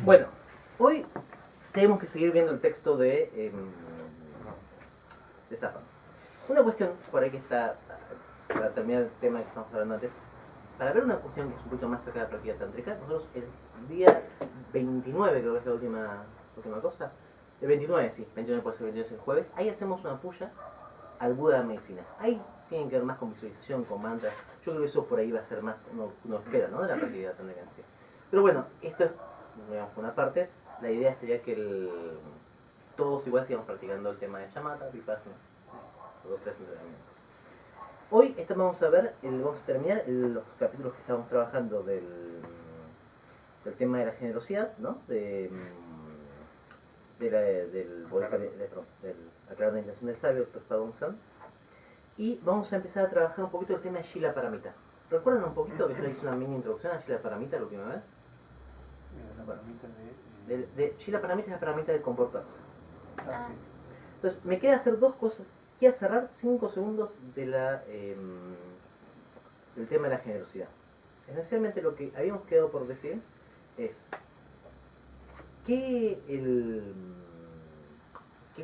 Bueno, hoy tenemos que seguir viendo el texto de Sáfano. Una cuestión por ahí que está, para terminar el tema que estamos hablando antes, para ver una cuestión que es un poquito más cerca de la práctica tántrica, nosotros el día 29, creo que es la última cosa, el 29, sí, 29 puede ser, 29 es el jueves, ahí hacemos una puya al Buda de la medicina. Ahí tienen que ver más con visualización, con mantras. Yo creo que eso por ahí va a ser más, uno espera, ¿no? De la práctica tántrica en sí. Pero bueno, esto es, digamos, por una parte. La idea sería que todos igual sigamos practicando el tema de Shamatha, Vipassana, los tres entrenamientos. Hoy vamos a ver, vamos a terminar los capítulos que estamos trabajando del tema de la generosidad, ¿no? Del aclarar la intención del sabio, el Padma San. Y vamos a empezar a trabajar un poquito el tema de Shila Paramita. ¿Recuerdan un poquito que yo le hice una mini introducción a Shila Paramita la última vez? La paramita Shila Paramita es la paramita del comportarse. Ah. Entonces, me queda hacer dos cosas. Quiero cerrar 5 segundos del tema de la generosidad. Esencialmente lo que habíamos quedado por decir es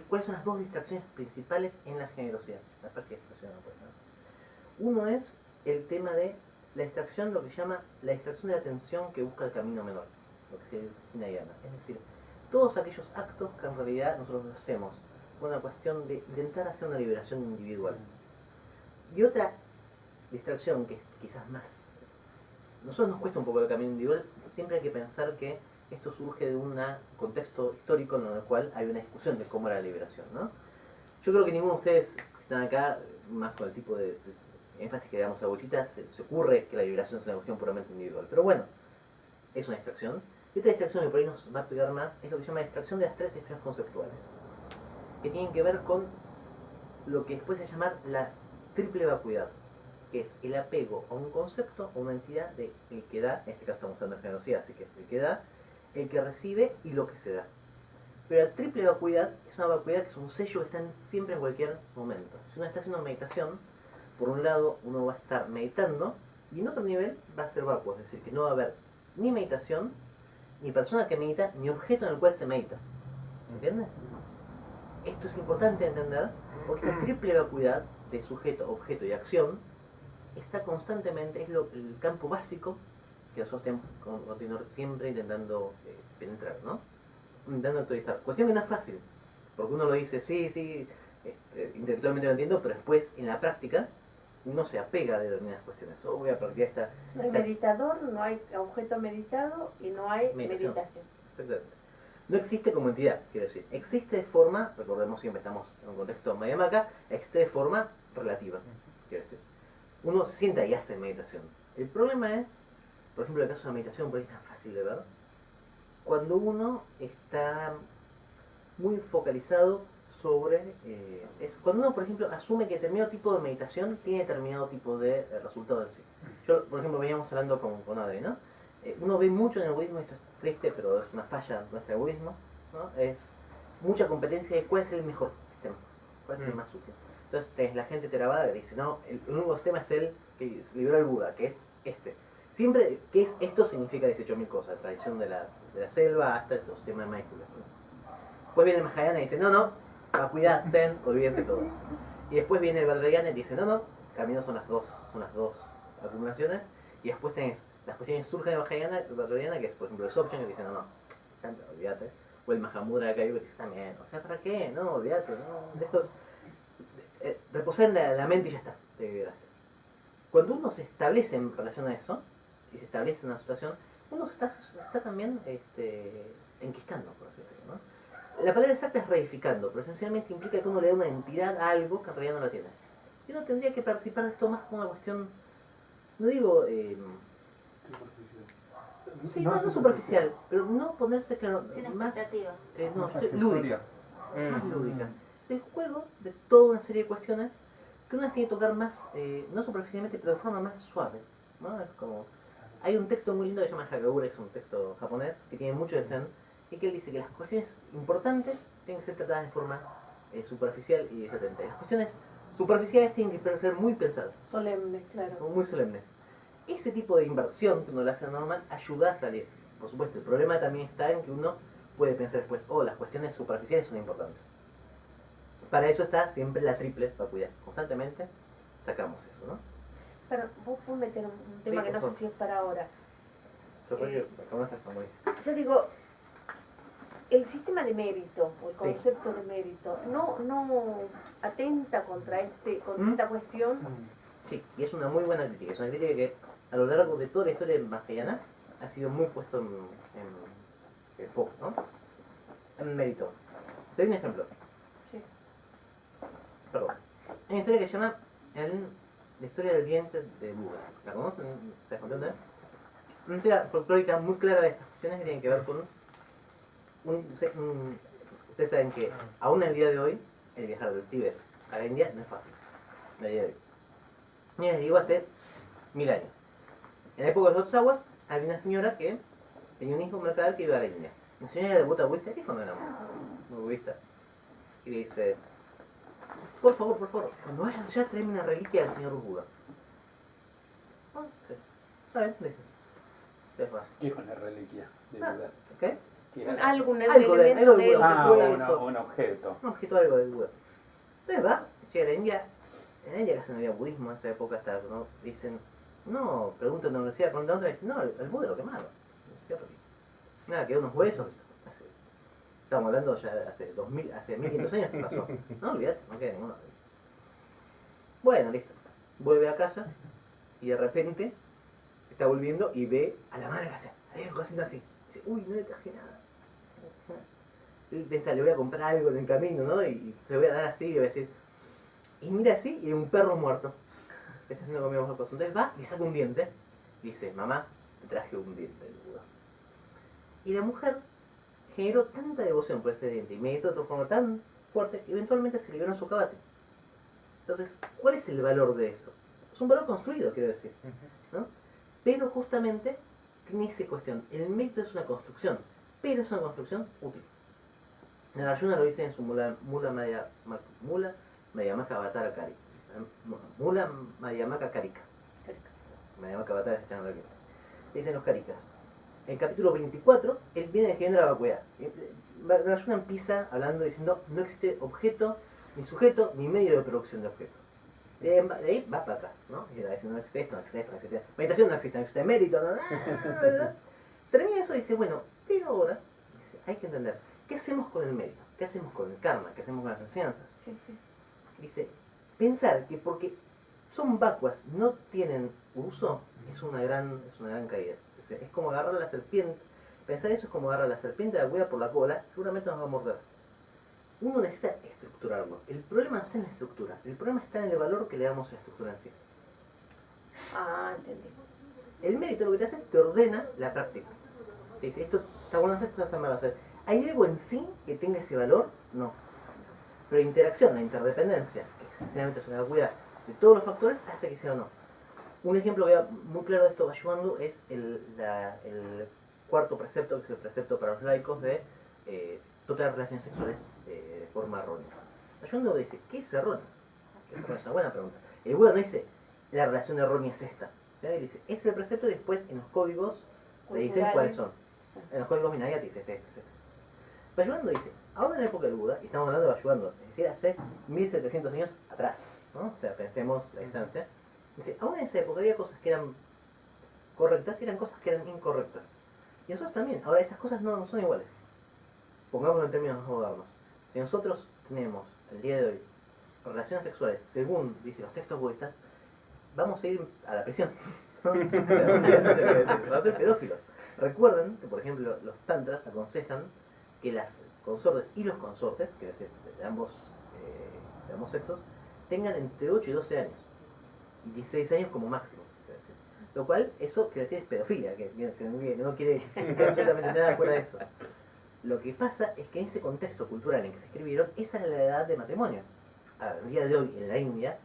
cuáles son las dos distracciones principales en la generosidad. La práctica de distracción, ¿no? Uno es el tema de la distracción, lo que se llama la distracción de atención que busca el camino menor, lo que se llama hinayana. Es decir, todos aquellos actos que en realidad nosotros hacemos por una cuestión de intentar hacer una liberación individual. Y otra distracción que es quizás más... Nosotros nos cuesta un poco el camino individual, siempre hay que pensar que esto surge de un contexto histórico en el cual hay una discusión de cómo era la liberación, ¿no? Yo creo que ninguno de ustedes, que están acá, más con el tipo de énfasis que le damos a Bochita, se ocurre que la liberación es una cuestión puramente individual. Pero bueno, es una distracción. Y otra distracción que por ahí nos va a pegar más es lo que se llama distracción de las tres esferas conceptuales, que tienen que ver con lo que después se llama la triple vacuidad, que es el apego a un concepto o una entidad de el que da, en este caso estamos hablando de generosidad, así que es el que da, el que recibe y lo que se da. Pero la triple vacuidad es una vacuidad que es un sello que está siempre en cualquier momento. Si uno está haciendo meditación, por un lado uno va a estar meditando y en otro nivel va a ser vacuo, es decir, que no va a haber ni meditación, ni persona que medita, ni objeto en el cual se medita. ¿Entiendes? Esto es importante entender porque esta triple vacuidad de sujeto, objeto y acción está constantemente, es el campo básico que nosotros tenemos que continuar siempre intentando penetrar, ¿no? Intentando actualizar. Cuestión que no es fácil, porque uno lo dice, sí, intelectualmente lo entiendo, pero después en la práctica uno se apega a determinadas cuestiones. Voy a practicar esta... No hay meditador, no hay objeto meditado y no hay meditación. Exactamente. No existe como entidad, quiero decir. Existe de forma, recordemos siempre estamos en un contexto Mayamaka, existe de forma relativa, quiero decir. Uno se sienta y hace meditación. El problema es, por ejemplo, el caso de la meditación, por ahí es tan fácil de ver, cuando uno está muy focalizado sobre... cuando uno, por ejemplo, asume que determinado tipo de meditación tiene determinado tipo de resultado en sí. Yo, por ejemplo, veníamos hablando con Adri, ¿no? Uno ve mucho en el budismo, esto es triste, pero es una falla en nuestro budismo, ¿no? Es mucha competencia de cuál es el mejor sistema, cuál es el más útil. Entonces tenés la gente Theravada que dice, no, el único sistema es el que liberó el Buda, que es este. Siempre, ¿qué es esto? Significa 18.000 cosas, tradición de la selva hasta el sistema de mindfulness. Después viene el Mahayana y dice, no, vacuidad, zen, olvídense todos. Y después viene el Vajrayana y dice, no, caminos son las dos acumulaciones. Y después tenés las cuestiones surgen de Vajrayana, que es por ejemplo el Dzogchen, que dice, no, olvídate. O el Mahamudra de Kaiyu que dice, también, o sea, ¿para qué? No, olvídate, no, de esos... reposar en la mente y ya está, te liberaste. Cuando uno se establece en relación a eso, y se establece en una situación, uno se está también enquistando, por así decirlo, ¿no? La palabra exacta es reificando, pero esencialmente implica que uno le da una entidad a algo que en realidad no la tiene. Y uno tendría que participar de esto más como una cuestión, no digo... sí, no superficial, pero no ponerse claro, sin más... expectativa. Lúdica. Más lúdica. Es el juego de toda una serie de cuestiones que uno tiene que tocar más, no superficialmente, pero de forma más suave, ¿no? Es como... Hay un texto muy lindo que se llama Hagakure, que es un texto japonés, que tiene mucho de zen, y que él dice que las cuestiones importantes tienen que ser tratadas de forma superficial y desatenta. Las cuestiones superficiales tienen que ser muy pensadas. Solemnes, claro. Muy solemnes. Ese tipo de inversión que uno le hace normal ayuda a salir. Por supuesto, el problema también está en que uno puede pensar después, oh, las cuestiones superficiales son importantes. Para eso está siempre la triple vacuidad. Constantemente sacamos eso, ¿no? Pero vos puedes meter un tema Sí, que por no favor. sé si es para ahora. Yo creo que me conoces como dice. Yo digo, el sistema de mérito, o el Sí. concepto de mérito, no atenta contra esta cuestión. Sí, y es una muy buena crítica. Es una crítica que a lo largo de toda la historia mahayana ha sido muy puesto en foco, ¿no? En mérito. Te doy un ejemplo. Sí. Perdón. Hay una historia que se llama la historia del vientre de Buda. ¿La conocen? ¿Se las conté una vez? Una historia folclórica muy clara de estas cuestiones que tienen que ver con ustedes saben que aún en el día de hoy el viajar del Tíbet a la India no es fácil. En el día de hoy. Y les digo hace 1000 años. En la época de los Otsawas había una señora que tenía un hijo mercader que iba a la India. La señora era devota budista, ¿qué hijo no era muy budista? Y le dice, por favor, cuando vayas allá tráeme una reliquia del señor Buda. Ah, sí. Está bien, le dices. Es fácil. ¿Qué es una reliquia de Ah, Buda? ¿qué? ¿Qué era? Algo Algo de elemento de él. Buda. Ah, hueso. un objeto. Un objeto algo del Buda. Entonces va, llega a la India. En la India casi no había budismo en esa época, hasta ¿no? Dicen, no, preguntan en la universidad, preguntan otra, dicen, no, el Buda lo quemaron. Nada, quedó unos huesos. Estamos hablando ya de hace 1500 años que pasó. No, olvidate, no queda ninguno. Bueno, listo. Vuelve a casa y de repente está volviendo y ve a la madre que hace, hay algo haciendo así. Dice, uy, no le traje nada. Y piensa, le voy a comprar algo en el camino, ¿no? Y se lo voy a dar así y va a decir, y mira así, y hay un perro muerto. Que está haciendo comida bajo cosas. Entonces va y saca un diente. Y dice, mamá, te traje un diente del Buda. Y la mujer generó tanta devoción por ese diente y meditó de otra forma tan fuerte que eventualmente se liberó en su cabate. Entonces, ¿cuál es el valor de eso? Es un valor construido, quiero decir, ¿no? Pero justamente tiene esa cuestión. El mérito es una construcción, pero es una construcción útil. Nagarjuna lo dice en su Mula Madhyamaka Avatara Karika. Mula Madhyamaka Karika. Madhyamaka Avatara está en aquí. Dicen los Karikas. En el capítulo 24, él viene describiendo la vacuidad. Nagarjuna empieza hablando diciendo, no existe objeto, ni sujeto, ni medio de producción de objetos. De ahí va para atrás, ¿no? Y va diciendo, no existe esto, no existe esto, no existe esto. Meditación no existe mérito, no. Termina eso y dice, bueno, pero ahora, dice, hay que entender, ¿qué hacemos con el mérito? ¿Qué hacemos con el karma? ¿Qué hacemos con las enseñanzas? Sí, sí. Dice, pensar que porque son vacuas, no tienen uso, es una gran caída. Es como agarrar a la serpiente. Pensar eso es como agarrar a la serpiente de la cuida por la cola, seguramente nos va a morder. Uno necesita estructurarlo. El problema no está en la estructura, el problema está en el valor que le damos a la estructura en sí. Ah, entendí. El mérito lo que te hace es te ordena la práctica. Te dice, esto está bueno hacer, esto está mal hacer. ¿Hay algo en sí que tenga ese valor? No. Pero la interacción, la interdependencia, que sencillamente es una vacuidad de todos los factores, hace que sea o no. Un ejemplo que muy claro de esto Vajrayana es el cuarto precepto, que es el precepto para los laicos de todas las relaciones sexuales de forma errónea. Vajrayana dice, ¿qué es erróneo? ¿Qué es erróneo? Es una buena pregunta. El Buda no dice, la relación errónea es esta. Él dice, este es el precepto y después en los códigos le dicen cuáles son. En los códigos Vinayati dice, este. Vajrayana dice, ahora en la época del Buda, y estamos hablando de Vajrayana, es decir, hace 1700 años atrás, ¿no? O sea, pensemos la distancia. Dice, aún en esa época había cosas que eran correctas y eran cosas que eran incorrectas. Y nosotros también. Ahora esas cosas no son iguales. Pongámoslo en términos más modernos. Si nosotros tenemos, el día de hoy, relaciones sexuales, según dicen los textos budistas, vamos a ir a la prisión. Vamos a ser pedófilos. Recuerden que, por ejemplo, los tantras aconsejan que las consortes y los consortes, que es de ambos sexos, tengan entre 8 y 12 años. Y 16 años como máximo. Lo cual, eso quiere decir es pedofilia, que no quiere absolutamente nada fuera de eso. Lo que pasa es que en ese contexto cultural en que se escribieron, esa es la edad de matrimonio. Ahora, el día de hoy, en la India,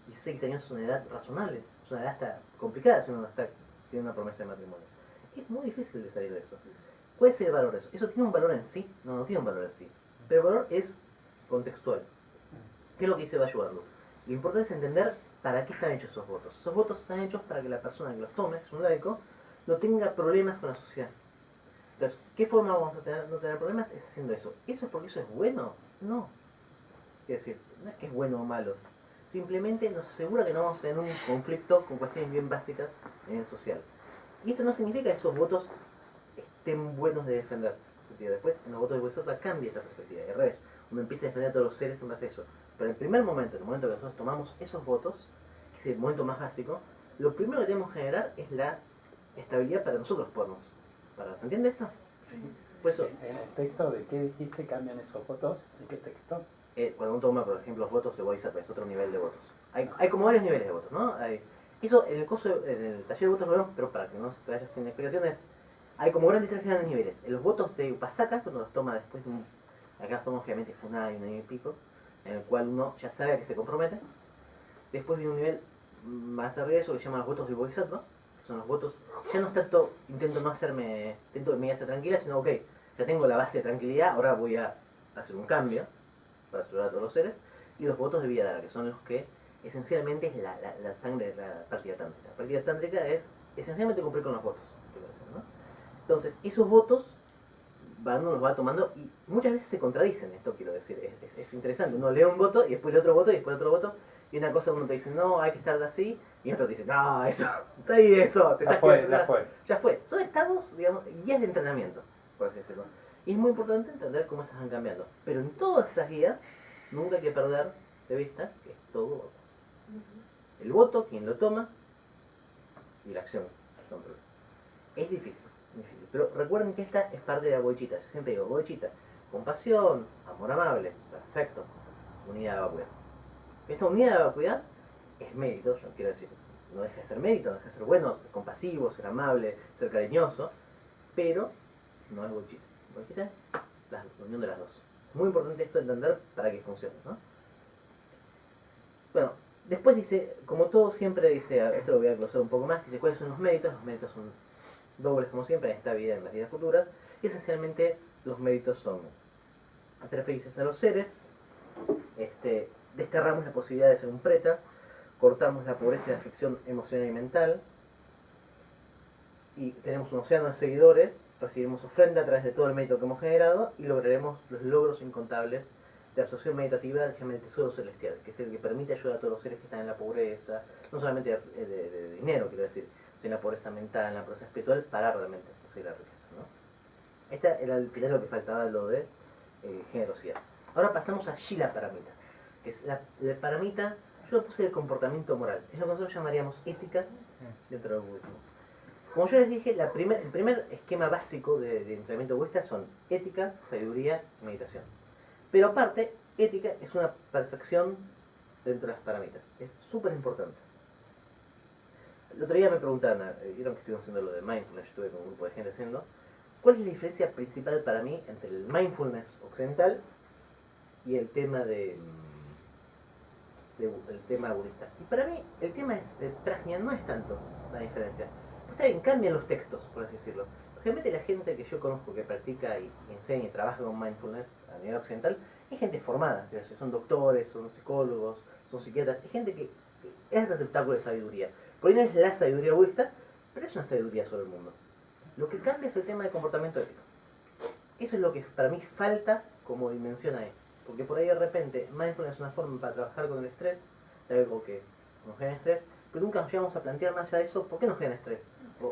16 años es una edad razonable, es una edad hasta complicada si uno está tiene una promesa de matrimonio. Es muy difícil de salir de eso. ¿Cuál es el valor de eso? ¿Eso tiene un valor en sí? No tiene un valor en sí. Pero el valor es contextual. ¿Qué es lo que dice Vajrayana? Lo importante es entender para qué están hechos esos votos. Esos votos están hechos para que la persona que los tome, es un laico, no tenga problemas con la sociedad. Entonces, ¿qué forma vamos a no tener problemas? Es haciendo eso. ¿Eso es porque eso es bueno? No. Quiero decir, no es que es bueno o malo. Simplemente nos asegura que no vamos a tener un conflicto con cuestiones bien básicas en el social. Y esto no significa que esos votos estén buenos de defender. Después, en los votos de Bodhisattva cambia esa perspectiva. Y al revés, uno empieza a defender a todos los seres en base a eso. Pero en el primer momento, en el momento que nosotros tomamos esos votos, que es el momento más básico, lo primero que tenemos que generar es la estabilidad para nosotros podernos parar. ¿Se entiende esto? Sí. Por eso, En el texto de qué dijiste cambian esos votos, ¿en qué texto? cuando uno toma, por ejemplo, los votos de Bodhisattva, es otro nivel de votos. Hay como varios niveles de votos, ¿no? Eso en el taller de votos lo vemos, pero para que no se vaya sin explicaciones, hay como grandes tres grandes niveles. En los votos de Upasaka, cuando los toma después de acá los toma obviamente fue un año y pico, en el cual uno ya sabe a qué se compromete. Después viene un nivel más arriba de eso que se llama los votos de Bodhisattva, que son los votos, ya no es tanto, intento que mi vida sea tranquila, sino ok, ya tengo la base de tranquilidad, ahora voy a hacer un cambio para ayudar a todos los seres, y los votos de Vidyadhara, que son los que esencialmente es la sangre de la práctica tántrica. La práctica tántrica es esencialmente cumplir con los votos, ¿no? Entonces, esos votos uno los va tomando y muchas veces se contradicen, esto quiero decir, es interesante, uno lee un voto y después lee otro voto y después otro voto, y una cosa uno te dice, no, hay que estar así, y otro te dice, no, eso, salí de eso, te Ya estás fue, quedando ya atrás". fue. Ya fue. Son estados, digamos, guías de entrenamiento, por así decirlo. Y es muy importante entender cómo se van cambiando. Pero en todas esas guías, nunca hay que perder de vista que es todo voto. El voto, quien lo toma, y la acción. Es difícil, pero recuerden que esta es parte de la bodhicitta. Yo siempre digo, bodhicitta, compasión, amor amable, perfecto, unidad de la vacuidad. Esta unidad de la vacuidad es mérito, yo quiero decir, no deja de ser mérito, no deja de ser bueno, ser compasivo, ser amable, ser cariñoso, pero no es bodhicitta. Bodhicitta es la unión de las dos. Es muy importante esto de entender para que funcione, ¿no? Bueno, después dice, como todo siempre dice, esto lo voy a glosar un poco más, dice cuáles son los méritos son dobles como siempre en esta vida y en las vidas futuras, y esencialmente los méritos son hacer felices a los seres, desterramos la posibilidad de ser un preta, cortamos la pobreza y la aflicción emocional y mental, y tenemos un océano de seguidores, recibimos ofrenda a través de todo el mérito que hemos generado y lograremos los logros incontables de absorción meditativa que se llama el tesoro celestial, que es el que permite ayudar a todos los seres que están en la pobreza, no solamente de dinero, quiero decir, sino en la pobreza mental, en la pobreza espiritual, para realmente conseguir la riqueza, ¿no? Esta era al final lo que faltaba, lo de generosidad. Ahora pasamos a Shila Paramita, que es la paramita, yo lo puse de comportamiento moral, es lo que nosotros llamaríamos ética dentro del budismo. Como yo les dije, el primer esquema básico de entrenamiento budista son ética, sabiduría y meditación. Pero aparte, ética es una perfección dentro de las paramitas. Es súper importante. El otro día me preguntaban, vieron que estuvimos haciendo lo de mindfulness, estuve con un grupo de gente haciendo, ¿cuál es la diferencia principal para mí entre el mindfulness occidental y el tema el tema budista? Y para mí, el tema de prajna no es tanto la diferencia. Está bien, cambian los textos, por así decirlo. Realmente la gente que yo conozco que practica y enseña y trabaja con mindfulness a nivel occidental es gente formada, es decir, son doctores, son psicólogos, son psiquiatras, es gente que es receptáculo de sabiduría. Por ahí no es la sabiduría budista, pero es una sabiduría sobre el mundo. Lo que cambia es el tema de comportamiento ético. Eso es lo que para mí falta como dimensión ahí. Porque por ahí de repente mindfulness es una forma para trabajar con el estrés, de algo que nos genera estrés, pero nunca nos llegamos a plantear más allá de eso, ¿por qué nos genera estrés?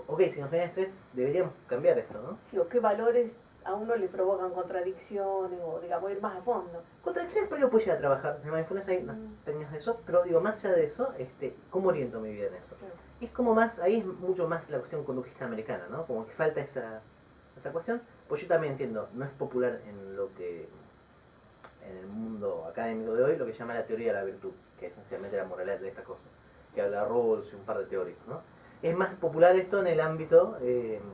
Ok, si nos genera estrés, deberíamos cambiar esto, ¿no? Sí, o qué valores a uno le provocan contradicciones, o digamos ir más a fondo. Contradicciones, pero yo puedo llegar a trabajar. En mindfulness hay unas técnicas de eso, pero digo, más allá de eso, ¿cómo oriento mi vida en eso? Claro. Y es como más, ahí es mucho más la cuestión conductista americana, ¿no? Como que falta esa cuestión, pues yo también entiendo, no es popular en el mundo académico de hoy, lo que se llama la teoría de la virtud, que es esencialmente la moralidad de esta cosa, que habla Rawls y un par de teóricos, ¿no? Es más popular esto en el ámbito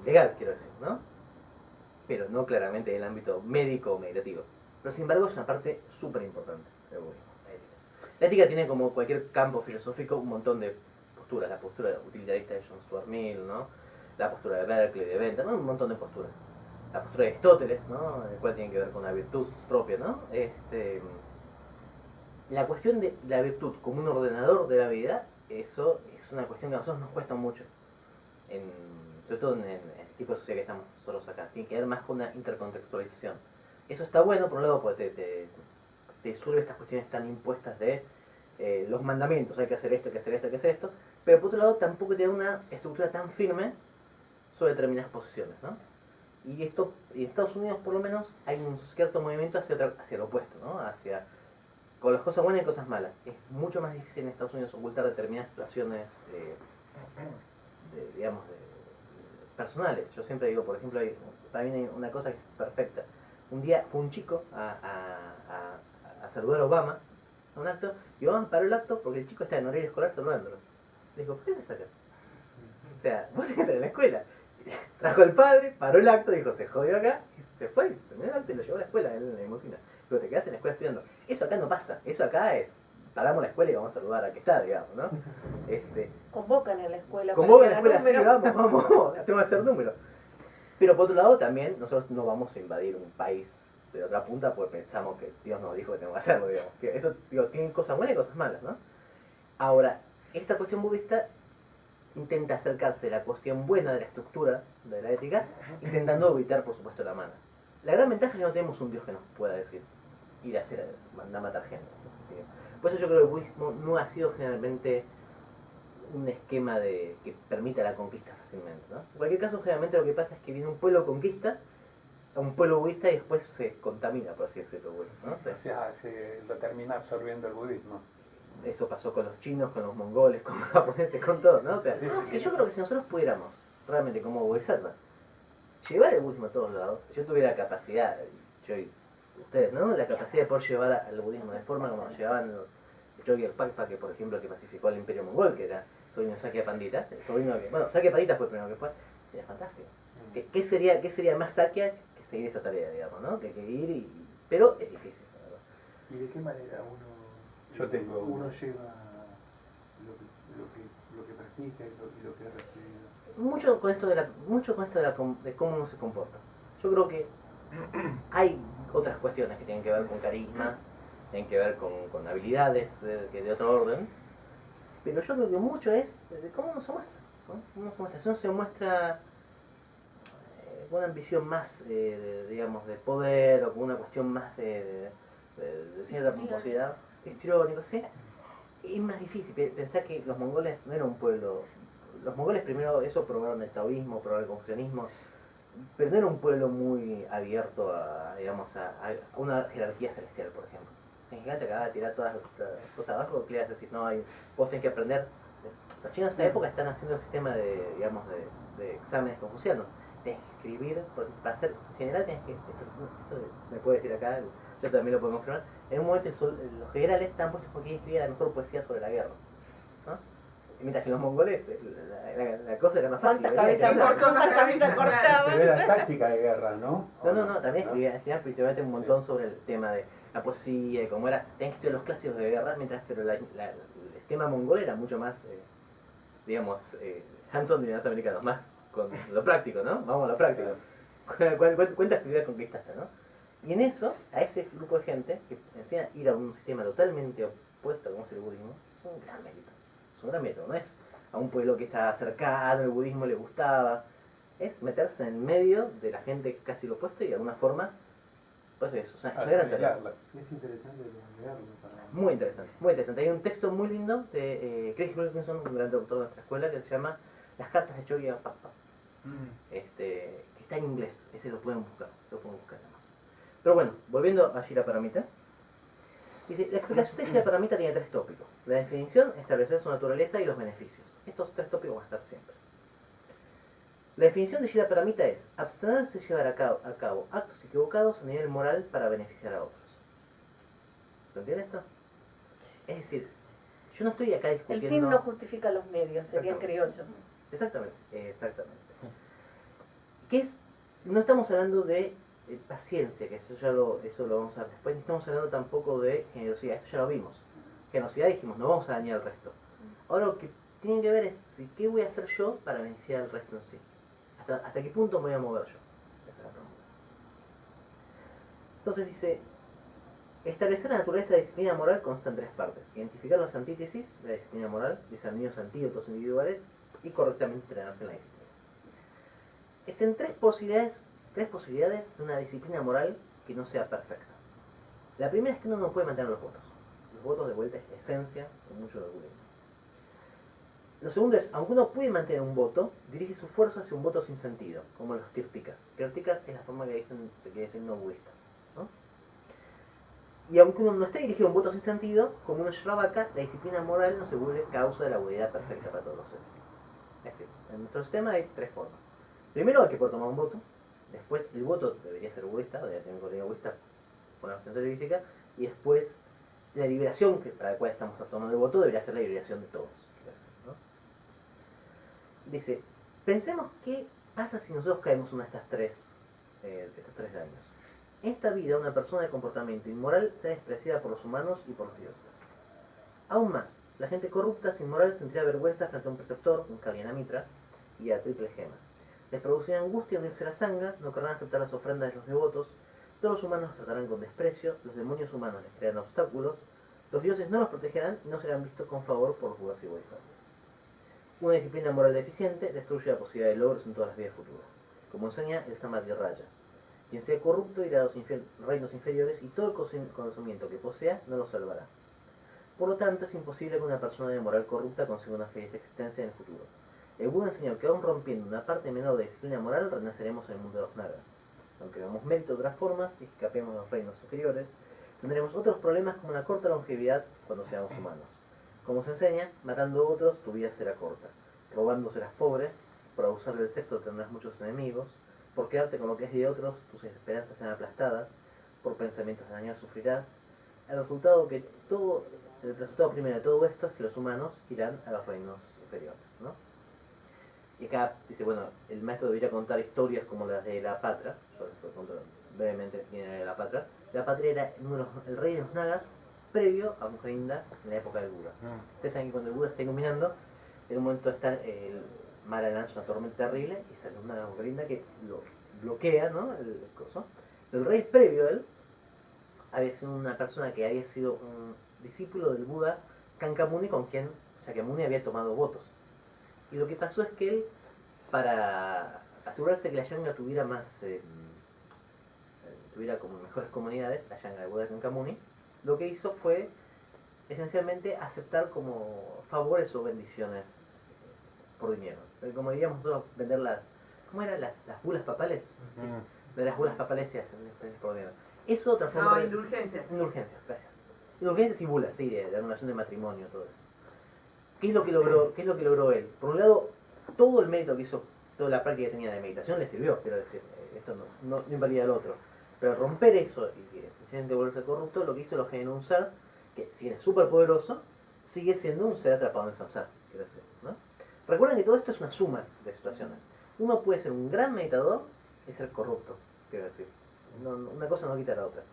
legal, quiero decir, ¿no? Pero no claramente en el ámbito médico o meditativo. Pero sin embargo es una parte súper importante del budismo, la ética. La ética tiene, como cualquier campo filosófico, un montón de posturas. La postura utilitarista de John Stuart Mill, ¿no? La postura de Berkeley, de Bentham, ¿no? Un montón de posturas. La postura de Aristóteles, ¿no? El cual tiene que ver con la virtud propia, ¿no? La cuestión de la virtud como un ordenador de la vida, eso es una cuestión que a nosotros nos cuesta mucho, sobre todo en tipo de sociedad que estamos nosotros acá. Tiene que ver más con una intercontextualización. Eso está bueno, por un lado, porque te suelve estas cuestiones tan impuestas de los mandamientos, hay que hacer esto, hay que hacer esto, hay que hacer esto, pero por otro lado tampoco te da una estructura tan firme sobre determinadas posiciones, ¿no? Y esto, en Estados Unidos por lo menos, hay un cierto movimiento hacia lo opuesto, ¿no? Con las cosas buenas y cosas malas. Es mucho más difícil en Estados Unidos ocultar determinadas situaciones, personales. Yo siempre digo, por ejemplo, también hay una cosa que es perfecta. Un día fue un chico a saludar a Obama, a un acto, y Obama paró el acto porque el chico está en horario escolar saludándolo. Le dijo, ¿por qué estás acá? O sea, vos tenés que estar en la escuela. Trajo al padre, paró el acto, dijo, se jodió acá, y se fue, terminó el acto y lo llevó a la escuela, él en la limusina. Pero te quedás en la escuela estudiando. Eso acá no pasa, eso acá es, paramos la escuela y vamos a saludar al que está, digamos, ¿no? Convocan en la escuela. Convocan en la escuela, sí, vamos, tengo que hacer número. Pero por otro lado también, nosotros no vamos a invadir un país de otra punta porque pensamos que Dios nos dijo que tenemos que hacerlo, digamos. Que eso, tiene cosas buenas y cosas malas, ¿no? Ahora, esta cuestión budista intenta acercarse a la cuestión buena de la estructura de la ética, intentando evitar, por supuesto, la mala. La gran ventaja es que no tenemos un Dios que nos pueda decir, ir a mandar a matar gente. Por eso yo creo que el budismo no ha sido generalmente un esquema que permita la conquista fácilmente, ¿no? En cualquier caso, generalmente lo que pasa es que viene un pueblo conquista a un pueblo budista y después se contamina, por así decirlo, ¿no? O sea, se lo termina absorbiendo el budismo. Eso pasó con los chinos, con los mongoles, con los japoneses, con todo, ¿no? O sea, que yo creo que si nosotros pudiéramos, realmente como bodhisattvas, llevar el budismo a todos lados, yo tuviera la capacidad, yo y ustedes, ¿no? La capacidad de poder llevar al budismo de forma como lo llevaban los Chogyal Pakpa, que por ejemplo que pacificó al imperio mongol, que era sobrino de Sakya Pandita, el sobrino que, bueno, Sakya Pandita fue el primero que fue, sería fantástico. ¿Qué sería más Sakya que seguir esa tarea, digamos, ¿no? Que ir pero es difícil, la verdad. ¿Y de qué manera uno lleva lo que practica y lo que ha recibido? Mucho con esto de cómo uno se comporta. Yo creo que hay otras cuestiones que tienen que ver con carismas, tienen que ver con habilidades que de otro orden, pero yo creo que mucho es de cómo uno se muestra, ¿no? Uno se muestra. Si uno se muestra con una ambición más, digamos, de poder o con una cuestión más de cierta pomposidad, histriónico, ¿sí? Es más difícil. Pensar que los mongoles no eran un pueblo. Los mongoles primero eso probaron el taoísmo, probaron el confucianismo, pero no era un pueblo muy abierto a una jerarquía celestial, por ejemplo. El gigante acaba de tirar todas las cosas abajo, ¿qué le vas a decir? No, vos tenés que aprender. Los chinos en esa época están haciendo el sistema de exámenes confucianos. Tienes que escribir, para ser general tienes que, esto me puede decir acá, yo también lo puedo confirmar, en un momento los generales están puestos porque escribir la mejor poesía sobre la guerra, ¿no? Y mientras que los mongoles, la cosa era más fácil. ¿Cuántas cabezas cortaban? Pero era táctica de guerra, ¿no? No, también escribían principalmente un montón sobre el tema de la poesía y cómo era, tenían que estudiar los clásicos de guerra, mientras que el esquema mongol era mucho más, hands-on de los americanos, más con lo práctico, ¿no? Vamos a lo práctico. ¿Cuántas actividades conquistaste, no? Y en eso, a ese grupo de gente que enseña a ir a un sistema totalmente opuesto como es el budismo, es un gran mérito. Es un gran mérito, no es a un pueblo que está cercano, el budismo le gustaba, es meterse en el medio de la gente casi lo opuesto y de alguna forma, pues eso, o sea, es una gran tarea. Es interesante leerlo para... Muy interesante, muy interesante. Hay un texto muy lindo de Chris Wilkinson, un gran doctor de nuestra escuela, que se llama Las cartas de Chogyal Pakpa. Que está en inglés, ese lo pueden buscar además. Pero bueno, volviendo a Shiraparamita, dice, la explicación de Shiraparamita tiene 3 tópicos: la definición, establecer su naturaleza y los beneficios. Estos 3 tópicos van a estar siempre. La definición de Shiraparamita es abstenerse de llevar a cabo actos equivocados a nivel moral para beneficiar a otros. ¿Se entiende esto? Es decir, yo no estoy acá discutiendo... El fin no justifica los medios, sería criollo. Exactamente. ¿Qué es? No estamos hablando de paciencia, que eso lo vamos a ver después, ni estamos hablando tampoco de generosidad, esto ya lo vimos. Generosidad dijimos, no vamos a dañar al resto. Ahora lo que tiene que ver es, ¿qué voy a hacer yo para beneficiar al resto en sí? ¿Hasta qué punto me voy a mover yo? Esa es la pregunta. Entonces dice, establecer la naturaleza de la disciplina moral consta en 3 partes: identificar las antítesis de la disciplina moral, discernir los antídotos individuales y correctamente entrenarse en la disciplina. Existen tres posibilidades de una disciplina moral que no sea perfecta. La primera es que uno no puede mantener los votos. Los votos de vuelta es esencia de mucho del budismo. Lo segundo es, aunque uno puede mantener un voto, dirige su esfuerzo hacia un voto sin sentido, como los tirtikas. Tirtikas es la forma que dicen no budista, ¿no? Y aunque uno no esté dirigido a un voto sin sentido, como uno Shravaka, la disciplina moral no se vuelve causa de la buenidad perfecta para todos los seres. Es decir, en nuestro sistema hay tres formas. Primero hay que poder tomar un voto, después el voto debería ser budista, debería tener un contenido budista por la cuestión teológica, y después la liberación para la cual estamos tomando el voto debería ser la liberación de todos. ¿No? Dice, pensemos qué pasa si nosotros caemos en uno de estos tres daños. En esta vida, una persona de comportamiento inmoral sea despreciada por los humanos y por los dioses. Aún más, la gente corrupta sin moral sentiría vergüenza frente a un preceptor, un Kalyana Mitra, y a triple gema. Les producirá angustia unirse a la sangha, no querrán aceptar las ofrendas de los devotos, todos los humanos los tratarán con desprecio, los demonios humanos les crearán obstáculos, los dioses no los protegerán y no serán vistos con favor por los budas y bodhisattvas. Una disciplina moral deficiente destruye la posibilidad de logros en todas las vidas futuras, como enseña el Samadhi Raya. Quien sea corrupto irá a los reinos inferiores y todo el conocimiento que posea no lo salvará. Por lo tanto, es imposible que una persona de moral corrupta consiga una feliz existencia en el futuro. El Buda enseñó que aún rompiendo una parte menor de disciplina moral, renaceremos en el mundo de los nagas. Aunque hagamos mérito de otras formas y escapemos de los reinos superiores, tendremos otros problemas como una corta longevidad cuando seamos humanos. Como se enseña, matando a otros tu vida será corta, robando serás pobre, por abusar del sexo tendrás muchos enemigos, por quedarte con lo que es de otros tus esperanzas serán aplastadas, por pensamientos dañados sufrirás. El resultado primero de todo esto es que los humanos irán a los reinos inferiores, ¿no? Y acá dice, bueno, el maestro debería contar historias como las de la Patra. Yo les cuento brevemente quién era la Patra. La Patra era el rey de los nagas previo a Mukhinda en la época del Buda. Ustedes saben que cuando el Buda está iluminando, en un momento está el Mara lanza una tormenta terrible y sale una Mukhinda que lo bloquea, ¿no? El coso. El rey previo a él había sido una persona que había sido un discípulo del Buda Kankamuni, con quien Shakyamuni había tomado votos. Y lo que pasó es que él, para asegurarse que la Yanga tuviera tuviera como mejores comunidades, la Yanga de Buda Kankamuni, lo que hizo fue esencialmente aceptar como favores o bendiciones por dinero. Como diríamos nosotros, vender ¿cómo eran las bulas papales? Sí, de las bulas papales se hacen por dinero. Es otra forma de... indulgencias. Indulgencias, gracias. Indulgencias y bulas, sí, de anulación de matrimonio, todo eso. ¿Qué es lo que logró él? Por un lado, todo el mérito que hizo, toda la práctica que tenía de meditación le sirvió, quiero decir, esto no invalida al otro. Pero romper eso y sencillamente volverse corrupto, lo que hizo lo generó un ser que, si bien es súper poderoso, sigue siendo un ser atrapado en el samsara, quiero decir, ¿no? Recuerden que todo esto es una suma de situaciones. Uno puede ser un gran meditador y ser corrupto, quiero decir. Una cosa no quita la otra.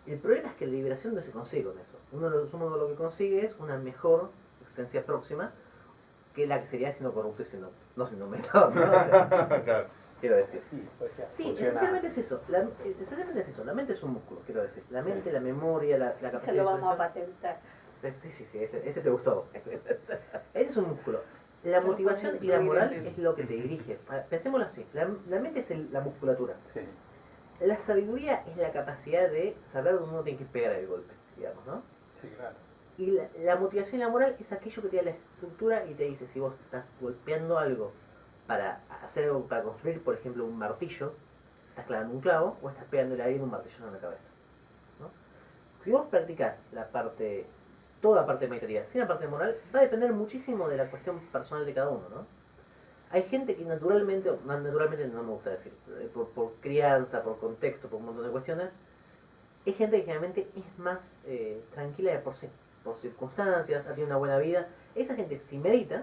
El problema es que la liberación no se consigue con eso. Uno lo que consigue es una mejor existencia próxima que la que sería siendo corrupto y no siendo meditador, ¿no? O sea, Claro. quiero decir. Sí, Esencialmente es eso. La mente es un músculo, quiero decir. La mente, la memoria, la capacidad. Se lo vamos a patentar. Sí, ese te gustó. Ese es un músculo. La motivación y la moral es lo que te dirige. Pensémoslo así. La mente es la musculatura. Sí. La sabiduría es la capacidad de saber dónde uno tiene que pegar el golpe, digamos, ¿no? Sí, claro. Y la motivación y la moral es aquello que te da la estructura y te dice si vos estás golpeando algo para hacer algo, para construir, por ejemplo, un martillo, estás clavando un clavo o estás pegándole a alguien un martillo en la cabeza, ¿no? Si vos practicás toda la parte meditativa sin la parte moral, va a depender muchísimo de la cuestión personal de cada uno, ¿no? Hay gente que naturalmente no me gusta decir, por crianza, por contexto, por un montón de cuestiones, hay gente que generalmente es más tranquila de por sí, por circunstancias, ha tenido una buena vida. Esa gente si medita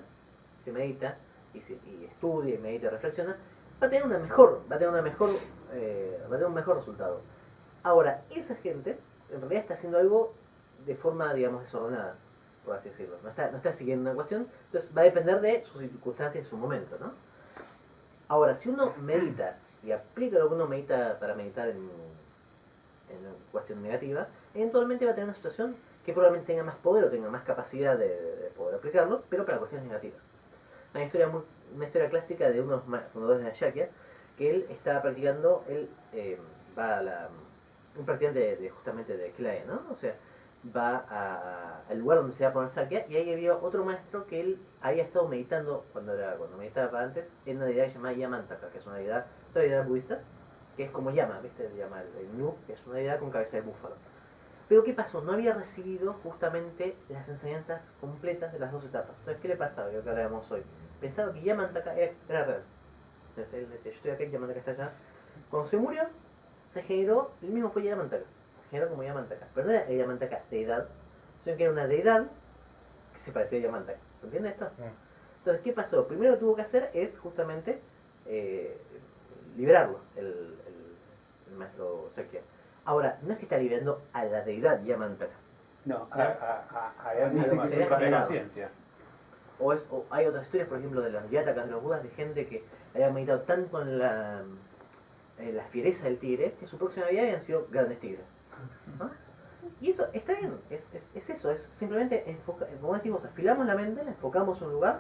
y estudia, y medita y reflexiona, va a tener un mejor resultado. Ahora, esa gente en realidad está haciendo algo de forma, digamos, desordenada, por así decirlo. No está siguiendo una cuestión, entonces va a depender de sus circunstancias en su momento, ¿no? Ahora, si uno medita y aplica lo que uno medita para meditar en cuestión negativa, eventualmente va a tener una situación que probablemente tenga más poder o tenga más capacidad de poder aplicarlo, pero para cuestiones negativas. Una historia clásica de unos fundadores de la Shakya que él estaba practicando, él va a un practicante justamente de Clay, ¿no? O sea, va al lugar donde se va a poner Sakya, y ahí había otro maestro que él había estado meditando cuando meditaba antes en una deidad llamada Yamantaka, que es una deidad, otra deidad budista, que es como Yama, ¿viste? Yama el Nu, que es una deidad con cabeza de búfalo. Pero ¿qué pasó? No había recibido justamente las enseñanzas completas de las dos etapas. Entonces, ¿qué le pasaba? Lo que hablábamos hoy. Pensaba que Yamantaka era real. Entonces él decía, yo estoy acá y Yamantaka está allá. Cuando se murió, se generó, el mismo fue Yamantaka. Se generó como Yamantaka. Pero no era el Yamantaka deidad, sino que era una deidad que se parecía a Yamantaka. ¿Se entiende esto? Entonces, ¿qué pasó? Primero que tuvo que hacer es justamente liberarlo, el maestro Sakya. Ahora, no es que está liberando a la deidad Yamantaka. No, Sí. a él Algo dice se que había es generado. conciencia. O hay otras historias, por ejemplo, de los yatakas, de los budas, de gente que había meditado tanto en la fiereza del tigre, que su próxima vida habían sido grandes tigres. ¿No? Y eso está bien, es eso, es simplemente, como decimos, afilamos la mente, la enfocamos en un lugar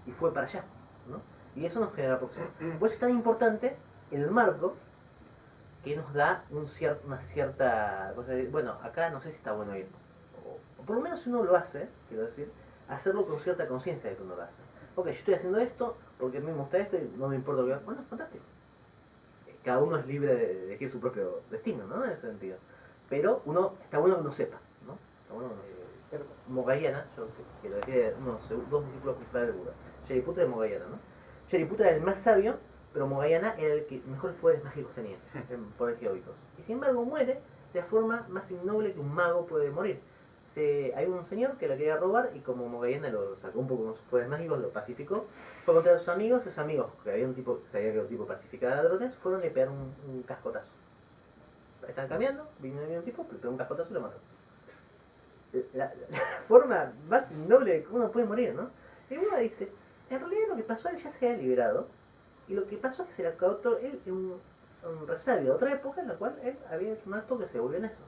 y fue para allá. ¿No? Y eso nos genera aproximación. Por eso es tan importante el marco que nos da una cierta cosa de, bueno, acá no sé si está bueno ir. O por lo menos si uno lo hace, quiero decir, hacerlo con cierta conciencia de que uno lo hace. Ok, yo estoy haciendo esto porque a mí me gusta esto y no me importa lo que haga. Bueno, es fantástico. Cada uno es libre de elegir su propio destino, ¿no? En ese sentido. Pero está bueno que uno sepa, ¿no? Está bueno que uno sepa. Mogayana, yo quiero decir, dos discípulos principales de Buda. Shariputra y Mogayana, ¿no? Shariputra era el más sabio, pero Mogayana era el que mejores poderes mágicos tenía, poderes geólicos. Y sin embargo muere de la forma más innoble que un mago puede morir. Hay un señor que la quería robar y como Mogayana lo sacó un poco con sus poderes mágicos, lo pacificó, fue contra sus amigos, que había un tipo, sabía que era un tipo pacificado de ladrones, fueron y le pegaron un cascotazo. Estaban cambiando, vino un tipo, le pegó un cascotazo y lo mató. La forma más innoble de que uno puede morir, ¿no? Y uno dice, en realidad lo que pasó, él ya se había liberado, y lo que pasó es que se le acabó él en un resabio de otra época en la cual él había hecho un acto que se volvió en eso.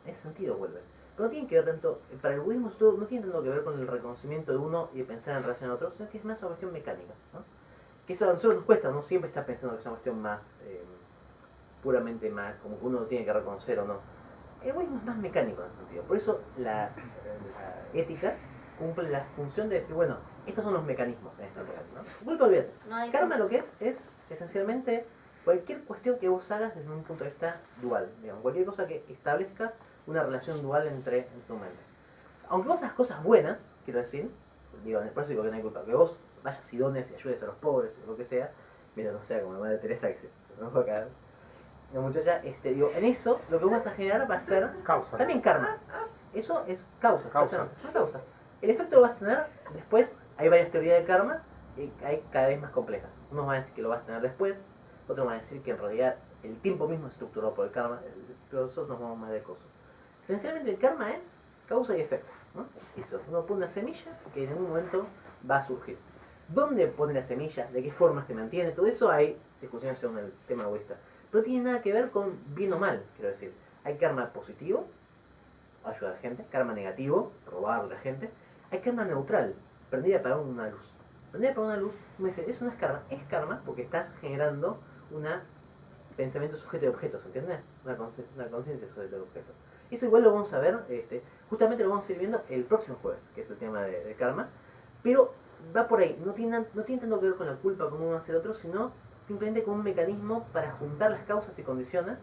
En ese sentido vuelve. Pero no tiene que ver tanto, para el budismo no tiene tanto que ver con el reconocimiento de uno y de pensar en relación a otro, sino que es más una cuestión mecánica, ¿no? Que eso a nosotros nos cuesta, no siempre está pensando que es una cuestión más, puramente más, como que uno lo tiene que reconocer o no. El budismo es más mecánico en ese sentido. Por eso la ética cumple la función de decir, bueno, estos son los mecanismos en esta realidad, ¿no? Vuelvo a olvidar. No hay Karma lo que es esencialmente cualquier cuestión que vos hagas desde un punto de vista dual, digamos, cualquier cosa que establezca una relación dual en tu mente. Aunque vos hagas cosas buenas, quiero decir, digo, por eso digo que no hay culpa, que vos vayas y dones y ayudes a los pobres, o lo que sea, mira, no sea como la madre Teresa que se nos va a caer. La muchacha, digo, en eso lo que vos vas a generar va a ser Causa. también karma. Eso es causa, Causa. exactamente, es una causa. El efecto lo vas a tener después, hay varias teorías del karma y hay cada vez más complejas. Unos van a decir que lo vas a tener después, otros van a decir que en realidad el tiempo mismo es estructurado por el karma, pero nosotros nos vamos más de cosas. Esencialmente el karma es causa y efecto, ¿no? Es eso, uno pone una semilla que en algún momento va a surgir. ¿Dónde pone la semilla? ¿De qué forma se mantiene? Todo eso hay discusiones sobre el tema egoísta. Pero no tiene nada que ver con bien o mal, quiero decir. Hay karma positivo, ayudar a la gente, karma negativo, robar a la gente. Hay karma neutral, prender y apagar una luz. Prender y apagar una luz, uno dice, eso no es karma porque estás generando un pensamiento sujeto de objetos, ¿entiendes? Una conciencia sujeto de objetos. Eso igual lo vamos a ver, justamente lo vamos a ir viendo el próximo jueves, que es el tema de karma, pero va por ahí, no tiene tanto que ver con la culpa como uno hace el otro, sino simplemente con un mecanismo para juntar las causas y condiciones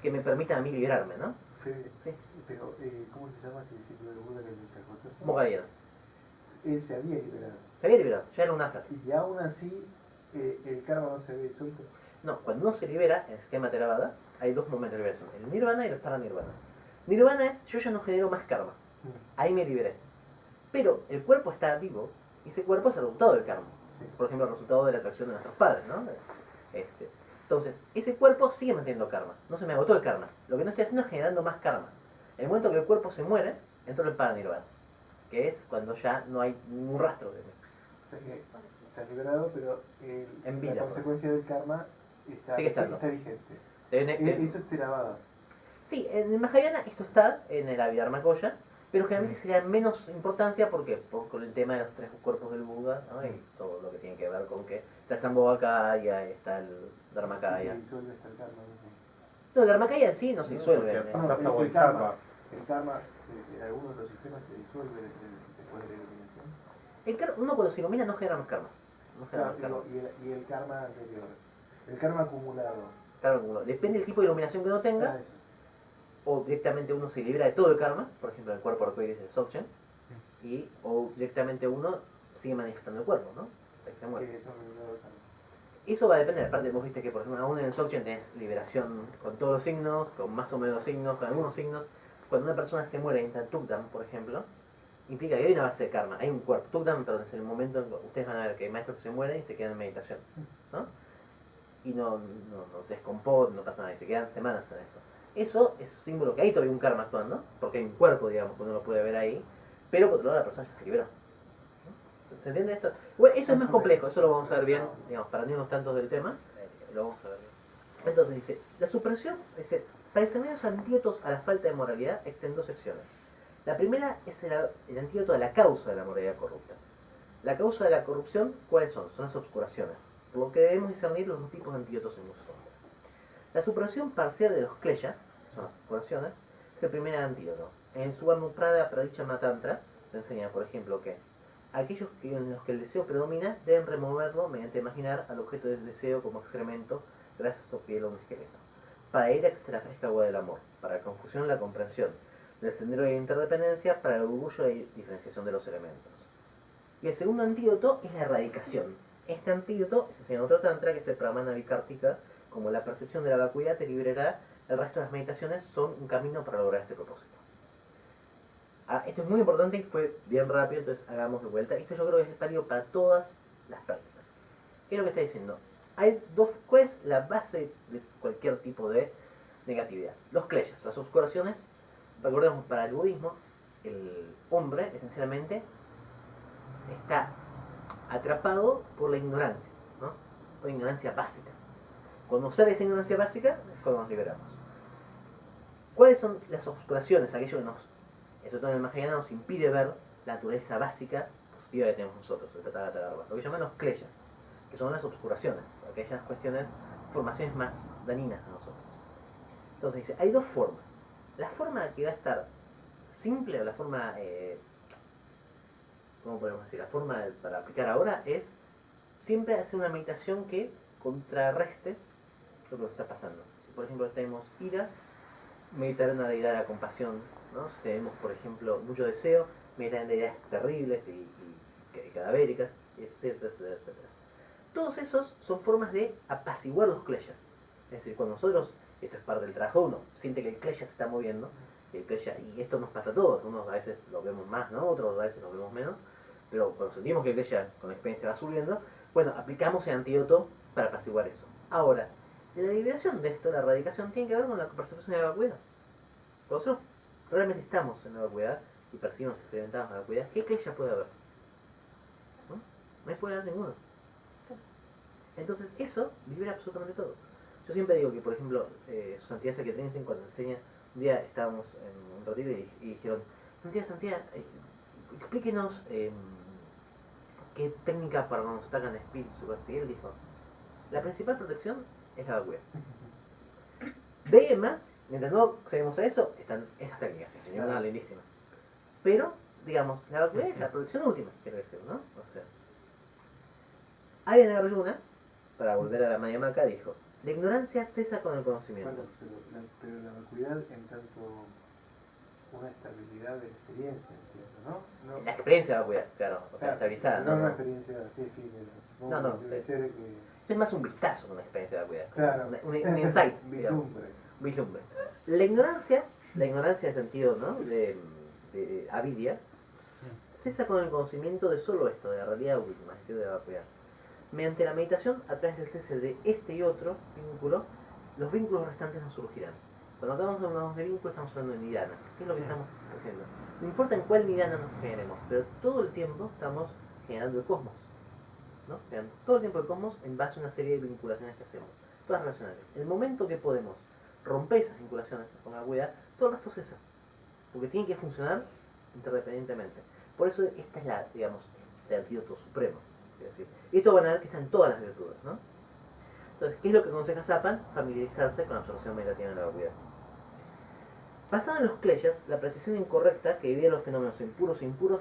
que me permitan a mí liberarme, ¿no? Fede, Sí. pero ¿cómo se llama ese discípulo de Buda que le cascotazo? Mogayana. Él se había liberado. Se había liberado, ya era un astral. Y aún así, el karma no se había disuelto. No, cuando uno se libera, en el esquema Theravada, hay dos momentos de liberación, el nirvana y el paranirvana. Nirvana es, yo ya no genero más karma, ahí me liberé. Pero el cuerpo está vivo, y ese cuerpo es el resultado del karma. Es, por ejemplo, el resultado de la atracción de nuestros padres, ¿no? Entonces, ese cuerpo sigue manteniendo karma, no se me agotó el karma. Lo que no estoy haciendo es generando más karma. En el momento que el cuerpo se muere, entra el paranirvana, que es cuando ya no hay ningún rastro de mí. O sea que está liberado, pero En vida, la consecuencia del karma Sigue estando. está vigente. En Eso es Theravada. Sí, en el Mahayana esto está en el Abhidharma Koya, pero generalmente se da menos importancia porque con el tema de los 3 cuerpos del Buda, ¿no? Y todo lo que tiene que ver con que está el Sambhogakaya, está el Dharmakaya. Se disuelve hasta el karma, ¿no? No, el Dharmakaya en sí no se disuelve. porque ¿eh? pasás a el Bodhisattva. karma en algunos de los sistemas se disuelve después de la iluminación. Uno cuando se ilumina no genera más karma. No genera Claro, más karma. y el karma anterior. El karma acumulado. Claro, depende del tipo de iluminación que uno tenga, Eso. o directamente uno se libera de todo el karma, por ejemplo el cuerpo arcoíris del Dzogchen, o directamente uno sigue manifestando el cuerpo, ¿no? Hasta que se muere. Que son los dos karmas. Eso va a depender, aparte vos viste que por ejemplo aún en el Dzogchen tenés liberación con todos los signos, con más o menos signos, con algunos signos. Cuando una persona se muere en Tukdam, por ejemplo, implica que hay una base de karma, hay un cuerpo. Tukdam, perdón, es el momento en que ustedes van a ver que hay maestros que se mueren y se quedan en meditación, ¿no? Y no se descompone, no pasa nada, y se quedan semanas en eso. Eso es símbolo que hay todavía un karma actuando, porque hay un cuerpo, digamos, que uno lo puede ver ahí, pero por otro lado la persona ya se liberó. ¿Se entiende esto? Bueno, eso es más complejo, eso lo vamos a ver bien, digamos, para no irnos tantos del tema, lo vamos a ver bien. Entonces dice, la supresión, dice, para examinar los antídotos a la falta de moralidad existen 2 secciones. La primera es el antídoto a la causa de la moralidad corrupta. La causa de la corrupción, ¿cuáles son? Son las obscuraciones, por lo que debemos discernir los 2 tipos de antídotos en uso. La supresión parcial de los kleshas, que son las obscuraciones, es el primer antídoto. En Suvarnuprada Pradicharma Tantra se enseña, por ejemplo, que aquellos en los que el deseo predomina deben removerlo mediante imaginar al objeto del deseo como excremento, gracias a su piel o un esqueleto. Para ir a la fresca agua del amor, para la confusión la comprensión, del sendero de interdependencia, para el orgullo y diferenciación de los elementos. Y el segundo antídoto es la erradicación. Este antídoto se enseña en otro tantra, que es el Pramana Vikartika, como la percepción de la vacuidad te liberará, el resto de las meditaciones son un camino para lograr este propósito. Esto es muy importante y fue bien rápido, entonces hagamos de vuelta. Esto yo creo que es válido para todas las prácticas. ¿Qué es lo que está diciendo? Hay 2, ¿cuál es la base de cualquier tipo de negatividad? Los kleshas, las obscuraciones. Recordemos, para el budismo, el hombre esencialmente está atrapado por la ignorancia, ¿no? Por la ignorancia básica. Cuando sale esa ignorancia básica, es cuando nos liberamos. ¿Cuáles son las obscuraciones? Aquello que sobre todo en el Mahayana, nos impide ver la naturaleza básica positiva que tenemos nosotros, el Tathagata Dharma. Lo que llaman los kleshas, que son las obscuraciones, aquellas cuestiones, formaciones más dañinas a nosotros. Entonces dice, hay 2 formas. La forma que va a estar simple, o la forma, ¿cómo podemos decir? La forma para aplicar ahora es siempre hacer una meditación que contrarreste lo que está pasando. Si por ejemplo tenemos ira, meditar en una deidad de la compasión, ¿no? Si tenemos por ejemplo mucho deseo, meditar en deidades terribles y cadavéricas, etcétera, etcétera, etcétera. Todos esos son formas de apaciguar los kleshas. Es decir, cuando nosotros, esto es parte del trabajo, uno siente que el klesha se está moviendo, y esto nos pasa a todos, unos a veces lo vemos más, ¿no? Otros a veces lo vemos menos, pero cuando sentimos que el klesha con la experiencia va subiendo, bueno, aplicamos el antídoto para apaciguar eso. Ahora, la liberación de esto, la erradicación, tiene que ver con la percepción de la vacuidad. Cuando nosotros realmente estamos en la vacuidad y percibimos, experimentamos la vacuidad, ¿qué klesha puede haber? No puede haber ninguno. Entonces eso libera absolutamente todo. Yo siempre digo que, por ejemplo, su santidad Sakyatrinsen, cuando enseña, un día estábamos en un retiro y dijeron, Santidad, explíquenos qué técnica para cuando nos atacan espíritus. Y él dijo, la principal protección es la vacuidad. De ahí en más, mientras no accedemos a eso, están esas técnicas, sí, señor, una lindísima. Pero, digamos, la vacuidad es la protección última, quiero decir, ¿no? O sea, Arya Nagarjuna, para volver a la Madhyamaka, dijo, la ignorancia cesa con el conocimiento. Bueno, pero la vacuidad en tanto una estabilidad de la experiencia, entiendo, ¿no? La experiencia de vacuidad, claro, o sea, estabilizada, no ¿no? una experiencia así efímera. No, debe ser que... Eso es más un vistazo que una experiencia de vacuidad. Claro. Un insight, digamos. Vislumbre. La ignorancia en sentido, ¿no? de avidia, cesa con el conocimiento de solo esto, de la realidad última, es decir, de la vacuidad. Mediante la meditación, a través del cese de este y otro vínculo, los vínculos restantes nos surgirán. Cuando hablamos de vínculos, estamos hablando de nidanas. ¿Qué es lo que estamos haciendo? No importa en cuál nidana nos generemos, pero todo el tiempo estamos generando el cosmos, ¿no? Todo el tiempo el cosmos en base a una serie de vinculaciones que hacemos, todas relacionales. En el momento que podemos romper esas vinculaciones con la vacuidad, todo el resto cesa. Porque tiene que funcionar interdependientemente. Por eso esta es la, digamos, el antídoto supremo. Es decir, esto van a ver que está en todas las virtudes, ¿no? Entonces, ¿qué es lo que aconseja Sapan? Familiarizarse con la absorción meditativa en la vacuidad. Basada en los kleshas, la precisión incorrecta que divide los fenómenos en puros e impuros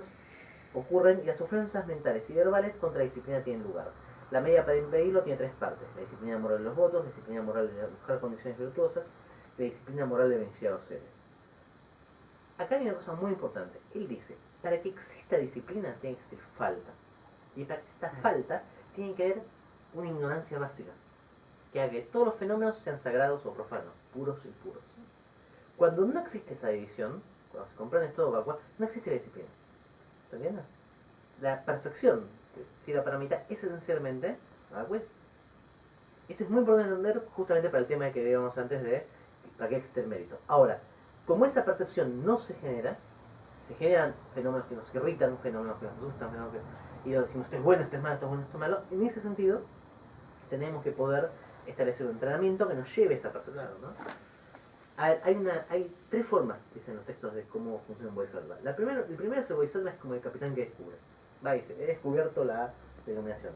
ocurren y las ofensas mentales y verbales contra la disciplina tienen lugar. La medida para impedirlo tiene tres partes: la disciplina moral de los votos, la disciplina moral de buscar condiciones virtuosas y la disciplina moral de vencer a los seres. Acá hay una cosa muy importante. Él dice, para que exista disciplina tiene que existir falta. Y para que esta falta tiene que haber una ignorancia básica, que haga que todos los fenómenos sean sagrados o profanos, puros e impuros. Cuando no existe esa división, cuando se comprende todo vacua, no existe la disciplina. ¿Entiendes? La perfección, si la paramita es esencialmente vacua. Esto es muy importante entender justamente para el tema que digamos antes de para qué existe el mérito. Ahora, como esa percepción no se generan fenómenos que nos irritan, fenómenos que nos asustan, fenómenos que, y decimos esto es bueno, esto es malo, esto es bueno, esto es malo. En ese sentido, tenemos que poder establecer un entrenamiento que nos lleve a esa percepción, ¿no? Hay tres formas, dicen los textos, de cómo funciona un bodhisattva. El primero es el bodhisattva, es como el capitán que descubre. Va y dice, he descubierto la iluminación.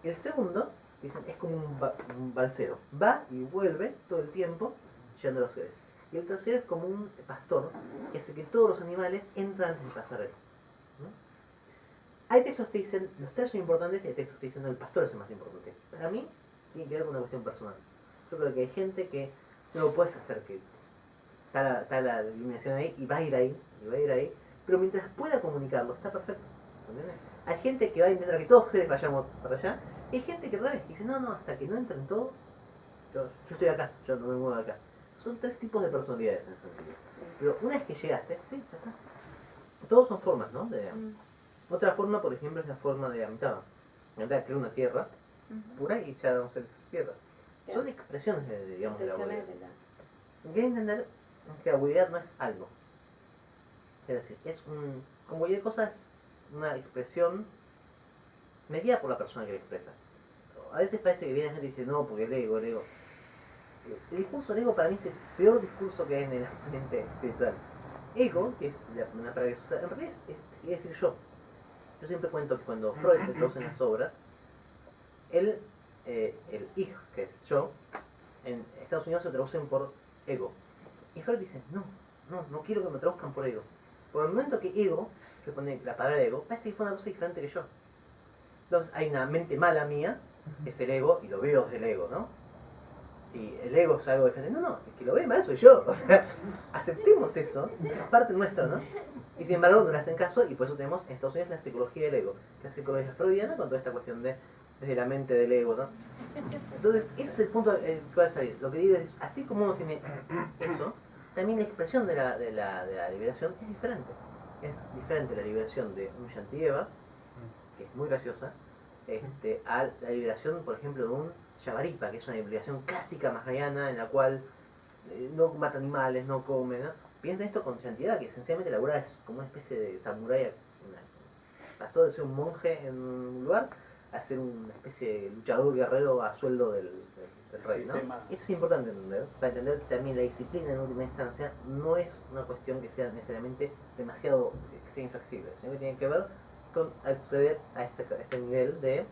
El segundo, dicen, es como un balsero. Va y vuelve todo el tiempo llevando a los seres. Y el tercero es como un pastor que hace que todos los animales entran antes de pasar él, ¿no? Hay textos que dicen, los tres son importantes, y hay textos que dicen, no, el pastor es el más importante. Para mí, tiene que ver con una cuestión personal. Yo creo que hay gente que no lo puedes hacer, que está la iluminación ahí, y va a ir ahí, pero mientras pueda comunicarlo, está perfecto. ¿Entiendes? Hay gente que va a intentar que todos ustedes vayamos para allá, y hay gente que al revés, que dice, no, hasta que no entren todos, yo estoy acá, yo no me muevo de acá. Son tres tipos de personalidades en ese sentido. Pero una vez que llegaste, sí, ya está. Todos son formas, ¿no? Otra forma, por ejemplo, es la forma de Amitabha. Amitabha creó una tierra pura y ya vamos a ser tierra. Son expresiones, digamos, de la humanidad. Hay que entender que la humanidad no es algo. Es decir, como cualquier cosa es una expresión medida por la persona que la expresa. A veces parece que viene gente y dice, no, porque el ego. El discurso del ego para mí es el peor discurso que hay en el ambiente espiritual. Ego, que es una palabra que se usa, en realidad quiere decir yo. Yo siempre cuento que cuando Freud se traduce en las obras, el ich, que es yo, en Estados Unidos se traducen por ego. Y Freud dice, no quiero que me traduzcan por ego. Por el momento que ego, que pone la palabra ego, parece que fue una cosa diferente que yo. Entonces hay una mente mala mía, es el ego, y lo veo desde el ego, ¿no? Y el ego es algo diferente. No, es que lo ve mal soy yo. O sea, aceptemos eso, es parte nuestra, ¿no? Y sin embargo no le hacen caso, y por eso tenemos en Estados Unidos la psicología del ego, la psicología freudiana con toda esta cuestión desde la mente del ego, ¿no? Entonces, ese es el punto que va a salir. Lo que digo es, así como uno tiene eso, también la expresión de la liberación es diferente. Es diferente la liberación de un Shantideva, que es muy graciosa, a la liberación, por ejemplo, de un Yavaripa, que es una liberación clásica mahayana en la cual no mata animales, no come, ¿no? Piensa esto con Shantideva, que esencialmente la Buda es como una especie de samurái. Pasó de ser un monje en un lugar a ser una especie de luchador guerrero a sueldo del rey, ¿no? Eso es importante entender, para entender que también la disciplina en última instancia no es una cuestión que sea necesariamente demasiado, que sea inflexible, sino que tiene que ver con acceder a este nivel de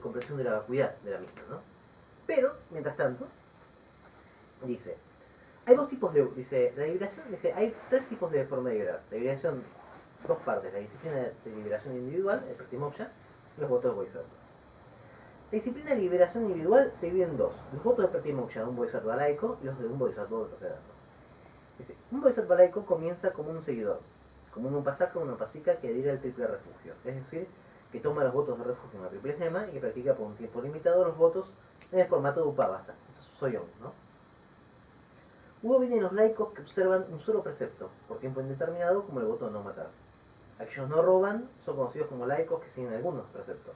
comprensión de la vacuidad de la misma, ¿no? Pero, mientras tanto, dice, hay dos tipos dice, la liberación, dice, hay tres tipos de forma de liberar. La liberación, dos partes, la disciplina de liberación individual, el pratimoksha, y los votos de bodhisattva. La disciplina de liberación individual se divide en dos: los votos de pratimoksha de un bodhisattva laico y los de un bodhisattva de tercer grado. Dice, un bodhisattva laico comienza como un seguidor, como un upasaka o una upasika que adhiere al triple refugio, es decir, que toma los votos de refugio en la triple gema y que practica por un tiempo limitado los votos en el formato de upavasa, soyón, ¿no? Luego vienen los laicos que observan un solo precepto, por tiempo indeterminado, como el voto de no matar. Aquellos no roban son conocidos como laicos que siguen algunos preceptos.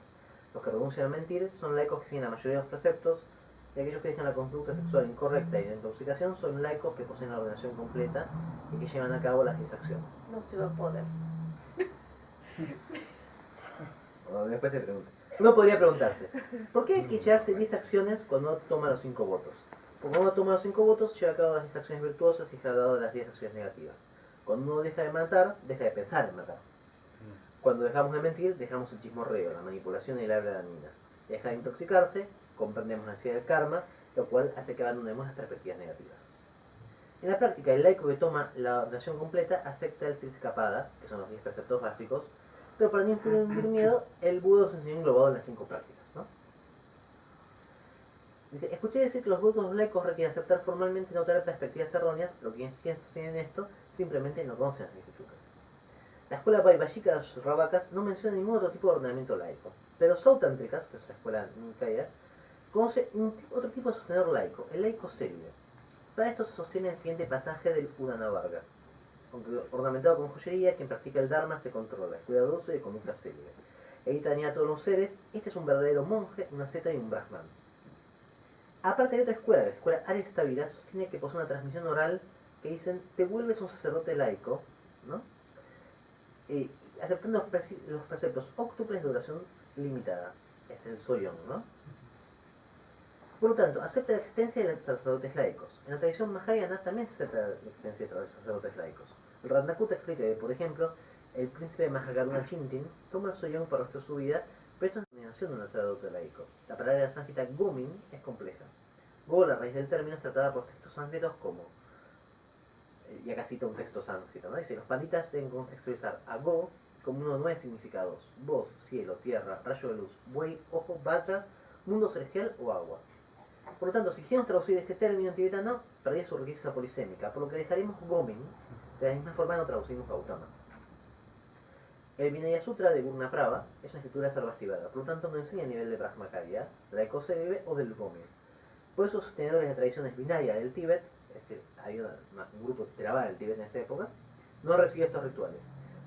Los que renuncian a mentir son laicos que siguen la mayoría de los preceptos, y aquellos que dejan la conducta sexual incorrecta y la intoxicación son laicos que poseen la ordenación completa y que llevan a cabo las 10 acciones. No se va a poder. Bueno, después se pregunta. Uno podría preguntarse, ¿por qué hay que llevarse 10 acciones cuando uno toma los 5 votos? Porque cuando toma los 5 votos, lleva a cabo las 10 acciones virtuosas y está dado las 10 acciones negativas. Cuando uno deja de matar, deja de pensar en matar. Cuando dejamos de mentir, dejamos el chismorreo, la manipulación y el habla dañina. Deja de intoxicarse, comprendemos la ansiedad del karma, lo cual hace que abandonemos las perspectivas negativas. En la práctica, el laico que toma la ordenación completa acepta el escapada, que son los 10 preceptos básicos, pero para no infundir miedo, el Budo se enseñó englobado en las 5 prácticas, ¿no? Dice, escuché decir que los votos laicos requieren aceptar formalmente y no tener perspectivas erróneas, lo que quienes sostienen esto simplemente no conocen las escrituras. La escuela Vaibhashika de los Ravakas no menciona ningún otro tipo de ordenamiento laico, pero Sautántricas, que es la escuela Nikaya, conoce otro tipo de sostenedor laico, el laico célibe. Para esto se sostiene el siguiente pasaje del Udana Varga. Aunque ornamentado con joyería, quien practica el Dharma se controla, es cuidadoso y de conducta célibe. Evita dañar a todos los seres, este es un verdadero monje, una asceta y un brahman. Aparte de otra escuela, la escuela Arya Stavira sostiene que posee una transmisión oral que dicen, te vuelves un sacerdote laico, ¿no? Aceptando los preceptos óctuples de duración limitada. Es el Soyong, ¿no? Por lo tanto, acepta la existencia de los sacerdotes laicos. En la tradición mahayana también se acepta la existencia de los sacerdotes laicos. El Ratnakuta explica que, por ejemplo, el príncipe de Mahakaruna Chintin toma el Soyong para resto su vida, pero esto es una negación de un sacerdote laico. La palabra sánscrita Gomin es compleja. Go, la raíz del término, es tratada por textos sánscritos como, y acá cita un texto sánscrito, ¿no? Dice, los panditas deben contextualizar a Go como uno de 9 significados: voz, cielo, tierra, rayo de luz, buey, ojo, vajra, mundo celestial o agua. Por lo tanto, si quisiéramos traducir este término en tibetano, perdería su riqueza polisémica, por lo que dejaremos Gomin, de la misma forma no traducimos Gautama. El Vinaya Sutra de Gurnaprava es una escritura sarvastivada, por lo tanto no enseña a nivel de Brahmacharya, de la Ecosebe o del Gomin. Por eso, sostenedores de tradiciones Vinaya del Tíbet, es decir, había un grupo Theravada del Tíbet en esa época, no han recibido estos rituales.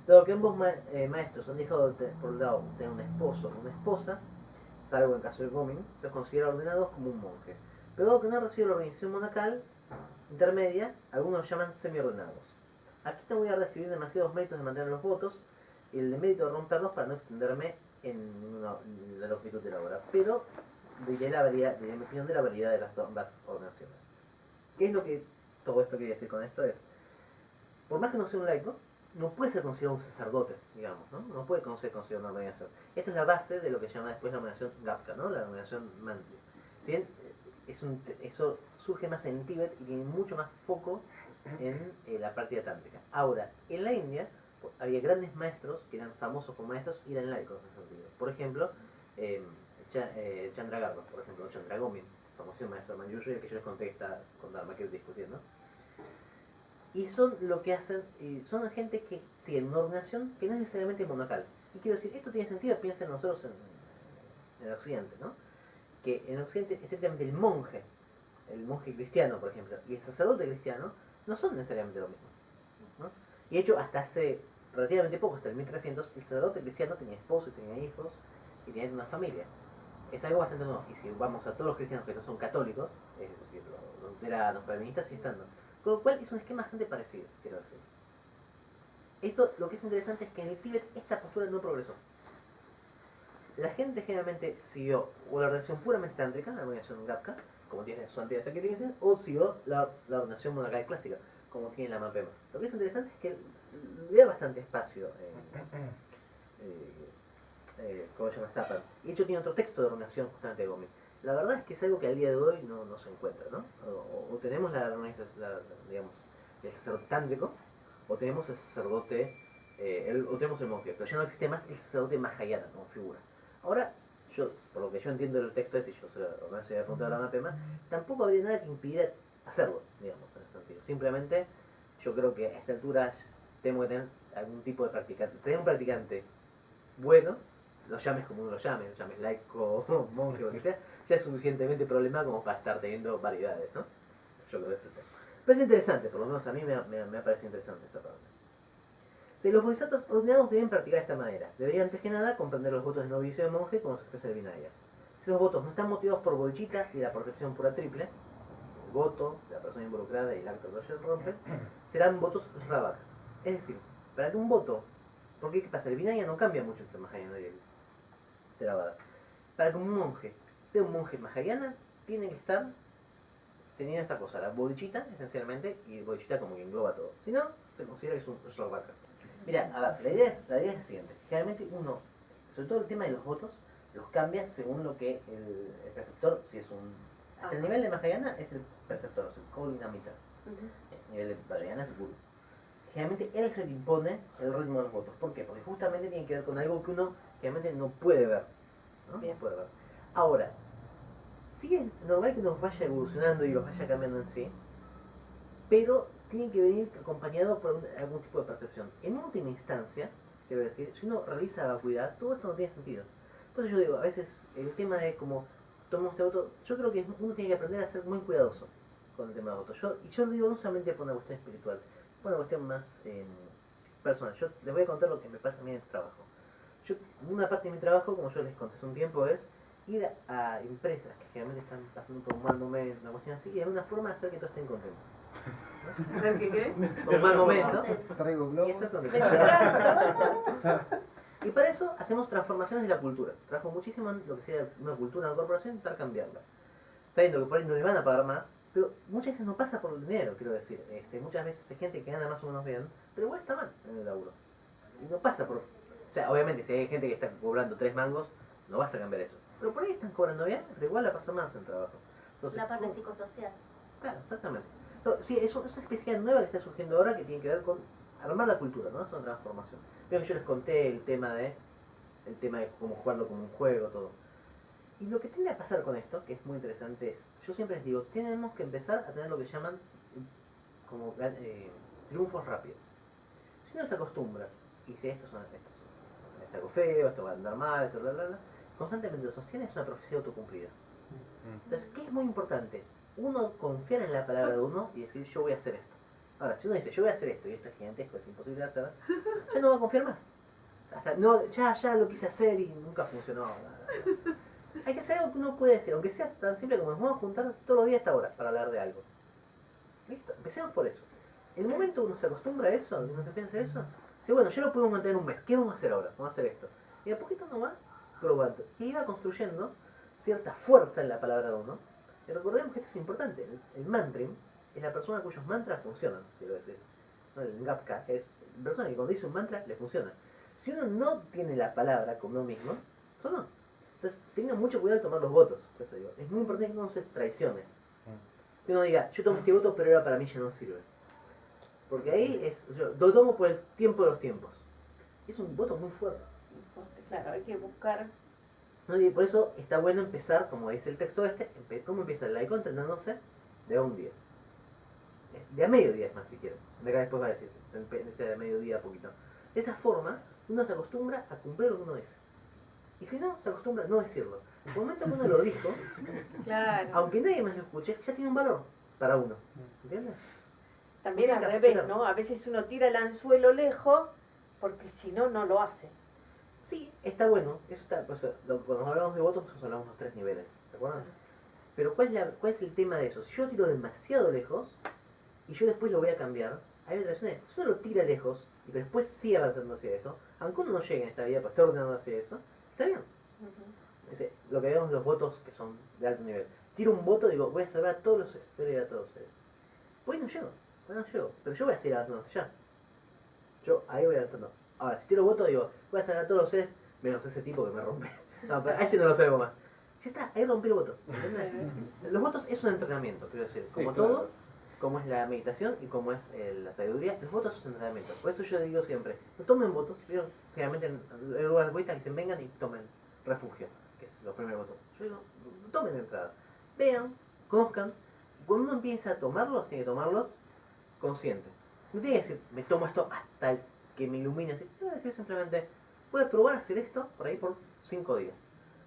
Dado que ambos maestros han dejado por un lado tener un esposo o una esposa, salvo en el caso de Gomin, los considera ordenados como un monje. Pero dado que no han recibido la organización monacal intermedia, algunos los llaman semi-ordenados. Aquí te voy a describir demasiados méritos de mantener los votos y el mérito de romperlos para no extenderme en la longitud de la obra, pero diré mi opinión de la variedad de las ambas ordenaciones. ¿Qué es lo que todo esto quiere decir con esto? Es, por más que no sea un laico, no puede ser considerado un sacerdote, digamos, ¿no? No puede ser considerado una ordenación. Esto es la base de lo que se llama después la ordenación Gapka, ¿no? La ordenación Mantri. Si bien eso surge más en Tíbet y tiene mucho más foco en la práctica tántrica. Ahora, en la India había grandes maestros que eran famosos como maestros y eran laicos en ese sentido. Por ejemplo, Chandragarba, por ejemplo, Chandragomin, famoso maestro de Manjushri, que yo les conté que está con Dharma que discutiendo. Y son lo que hacen, son gente que siguen una ordenación que no es necesariamente monacal. Y quiero decir, esto tiene sentido, piensen nosotros en el occidente, ¿no? Que en el occidente, estrictamente el monje cristiano, por ejemplo, y el sacerdote cristiano, no son necesariamente lo mismo, ¿no? Y de hecho, hasta hace relativamente poco, hasta el 1300, el sacerdote cristiano tenía esposo y tenía hijos y tenía una familia. Es algo bastante nuevo. Y si vamos a todos los cristianos que no son católicos, es decir, los luteranos, calvinistas, sigue estando. Con lo cual es un esquema bastante parecido, quiero decir. Esto, lo que es interesante es que en el Tíbet esta postura no progresó. La gente generalmente siguió o la ordenación puramente tántrica, la ordenación Gapka, como tiene su antigua Sakya, o siguió la ordenación monacal clásica, como tiene la Mapema. Lo que es interesante es que le da bastante espacio ¿cómo se llama? Zapan. Y de hecho tiene otro texto de ordenación justamente de Gomin. La verdad es que es algo que al día de hoy no se encuentra, ¿no? O tenemos digamos, el sacerdote tántrico, o tenemos el sacerdote, o tenemos el monje, pero ya no existe más el sacerdote mahayana como figura. Ahora, por lo que yo entiendo del texto ese, yo soy la ordenación de punto de la Mapema, tampoco habría nada que impidiera hacerlo, digamos, en ese sentido. Simplemente, yo creo que a esta altura tenemos que tener algún tipo de practicante. Tener un practicante bueno, lo llames como uno lo llames laico, monje o lo que sea, ya es suficientemente problema como para estar teniendo variedades, ¿no? Yo creo que es el tema. Pero es interesante, por lo menos a mí me ha parecido interesante esa parte. Si los bodhisattvas ordenados deben practicar de esta manera, deberían antes que nada comprender los votos de novicio y de monje como se expresa en el Vinaya. Si los votos no están motivados por bodhicitta y la protección pura triple, el voto, la persona involucrada y el acto que lo rompe, serán votos Ravaka. Es decir, para que un voto, porque ¿qué pasa? El Vinaya no cambia mucho entre Mahayana y el Theravada. Para que un monje sea un monje Mahayana, tiene que estar tenía esa cosa, la bodichita esencialmente, y bodichita como que engloba todo. Si no, se considera que es un rollback. Mira, a ver, la idea es la siguiente. Generalmente uno, sobre todo el tema de los votos, los cambia según lo que el perceptor, si es un... Hasta el nivel de Mahayana es el perceptor, es el Kolinamita. El nivel de Vajrayana es el Guru. Generalmente él es el que impone el ritmo de los votos. ¿Por qué? Porque justamente tiene que ver con algo que uno generalmente no puede ver. ¿No? No puede ver. Ahora, sí es normal que nos vaya evolucionando y los vaya cambiando en sí, pero tiene que venir acompañado por algún tipo de percepción. En última instancia, quiero decir, si uno realiza vacuidad, todo esto no tiene sentido. Por eso yo digo, a veces el tema de cómo tomamos este voto, yo creo que uno tiene que aprender a ser muy cuidadoso con el tema de voto. Y yo digo no solamente por una cuestión espiritual, por una cuestión más personal. Yo les voy a contar lo que me pasa a mí en el trabajo. Una parte de mi trabajo, como yo les conté hace un tiempo, es ir a empresas que generalmente están pasando por un mal momento, una cuestión así, y es una forma de hacer que todos estén contentos. ¿No? ¿Hacer qué qué? Por un mal momento. Traigo Y globos. hacer contentos. Y para eso hacemos transformaciones de la cultura. Trabajo muchísimo en lo que sea una cultura, una corporación, intentar cambiarla. Sabiendo que por ahí no les van a pagar más, pero muchas veces no pasa por el dinero, quiero decir. Muchas veces hay gente que gana más o menos bien, pero igual está mal en el laburo. Y no pasa por... O sea, obviamente si hay gente que está cobrando 3 mangos, no vas a cambiar eso. Pero por ahí están cobrando bien, pero igual la pasa más en el trabajo. Entonces, La parte psicosocial. Claro, exactamente. Entonces, sí, es una especie nueva que está surgiendo ahora que tiene que ver con armar la cultura, ¿no? Es una transformación. Creo que yo les conté el tema de cómo jugarlo como un juego, todo. Y lo que tiende a pasar con esto, que es muy interesante, es, yo siempre les digo, tenemos que empezar a tener lo que llaman como triunfos rápidos. Si uno se acostumbra, y si esto es algo feo, esto va a andar mal, esto bla bla bla, constantemente lo sostiene, es una profecía autocumplida. Entonces, ¿qué es muy importante? Uno confiar en la palabra de uno y decir, yo voy a hacer esto. Ahora, si uno dice, yo voy a hacer esto y esto es gigantesco, es imposible de hacer, ya no va a confiar más. Hasta, no, ya lo quise hacer y nunca funcionó. Hay que hacer algo que uno puede decir, aunque sea tan simple como nos vamos a juntar todos los días a esta hora para hablar de algo. Listo, empecemos por eso. En el momento uno se acostumbra a eso, uno empieza a hacer eso, dice, bueno, ya lo podemos mantener un mes, ¿qué vamos a hacer ahora? Vamos a hacer esto. Y a poquito no va probando. Y iba construyendo cierta fuerza en la palabra de uno. Y recordemos que esto es importante. El mantrim es la persona cuyos mantras funcionan, quiero decir. ¿No? El ngapka es la persona que cuando dice un mantra le funciona. Si uno no tiene la palabra con uno mismo, eso no. Entonces, tengan mucho cuidado al tomar los votos. Por eso digo, es muy importante que uno se traicione. Que uno diga, yo tomo este voto, pero ahora para mí ya no sirve. Porque ahí yo lo tomo por el tiempo de los tiempos. Y es un voto muy fuerte. Claro, hay que buscar. ¿No? Y por eso está bueno empezar, como dice el texto ¿cómo empieza el laico entrenándose? De a un día. De a mediodía es más si quieren. De acá después va a decir, de a mediodía a poquito. De esa forma, uno se acostumbra a cumplir lo que uno dice. Y si no, se acostumbra a no decirlo. En el momento que uno lo dijo, Claro. aunque nadie más lo escuche, ya tiene un valor para uno. ¿Entiendes? También al revés, ¿no? A veces uno tira el anzuelo lejos porque si no, no lo hace. Sí, está bueno. Eso está, pues, cuando hablamos de votos, nosotros hablamos de los 3 niveles. ¿Se acuerdan? Pero ¿cuál es el tema de eso? Si yo tiro demasiado lejos y yo después lo voy a cambiar, hay otra relación. Si uno lo tira lejos y después sigue avanzando hacia eso, aunque uno no llegue en esta vida para estar ordenando hacia eso, está bien. Lo que vemos los votos que son de alto nivel. Tiro un voto y digo, voy a salvar a todos los seres, voy a ayudar a todos los seres. Pues no llego, pero yo voy a seguir avanzando hacia allá. Yo ahí voy avanzando. Ahora, si tiro voto, digo, voy a salvar a todos los seres, menos ese tipo que me rompe. No, pero a ese no lo salvo más. Ya está, ahí rompí el voto. ¿Entendés? Los votos es un entrenamiento, quiero decir. Como Sí, claro. todo, como es la meditación y como es la sabiduría, los votos son entrenamientos. Por eso yo digo siempre, no tomen votos, pero generalmente en lugares de vuelta dicen vengan y tomen refugio, que es los primeros votos. Yo digo, no tomen entrada. Vean, conozcan, y cuando uno empieza a tomarlos, tiene que tomarlos consciente. No tiene que decir, me tomo esto hasta que me ilumine así. Tiene que decir simplemente, voy a probar a hacer esto por ahí por 5 días.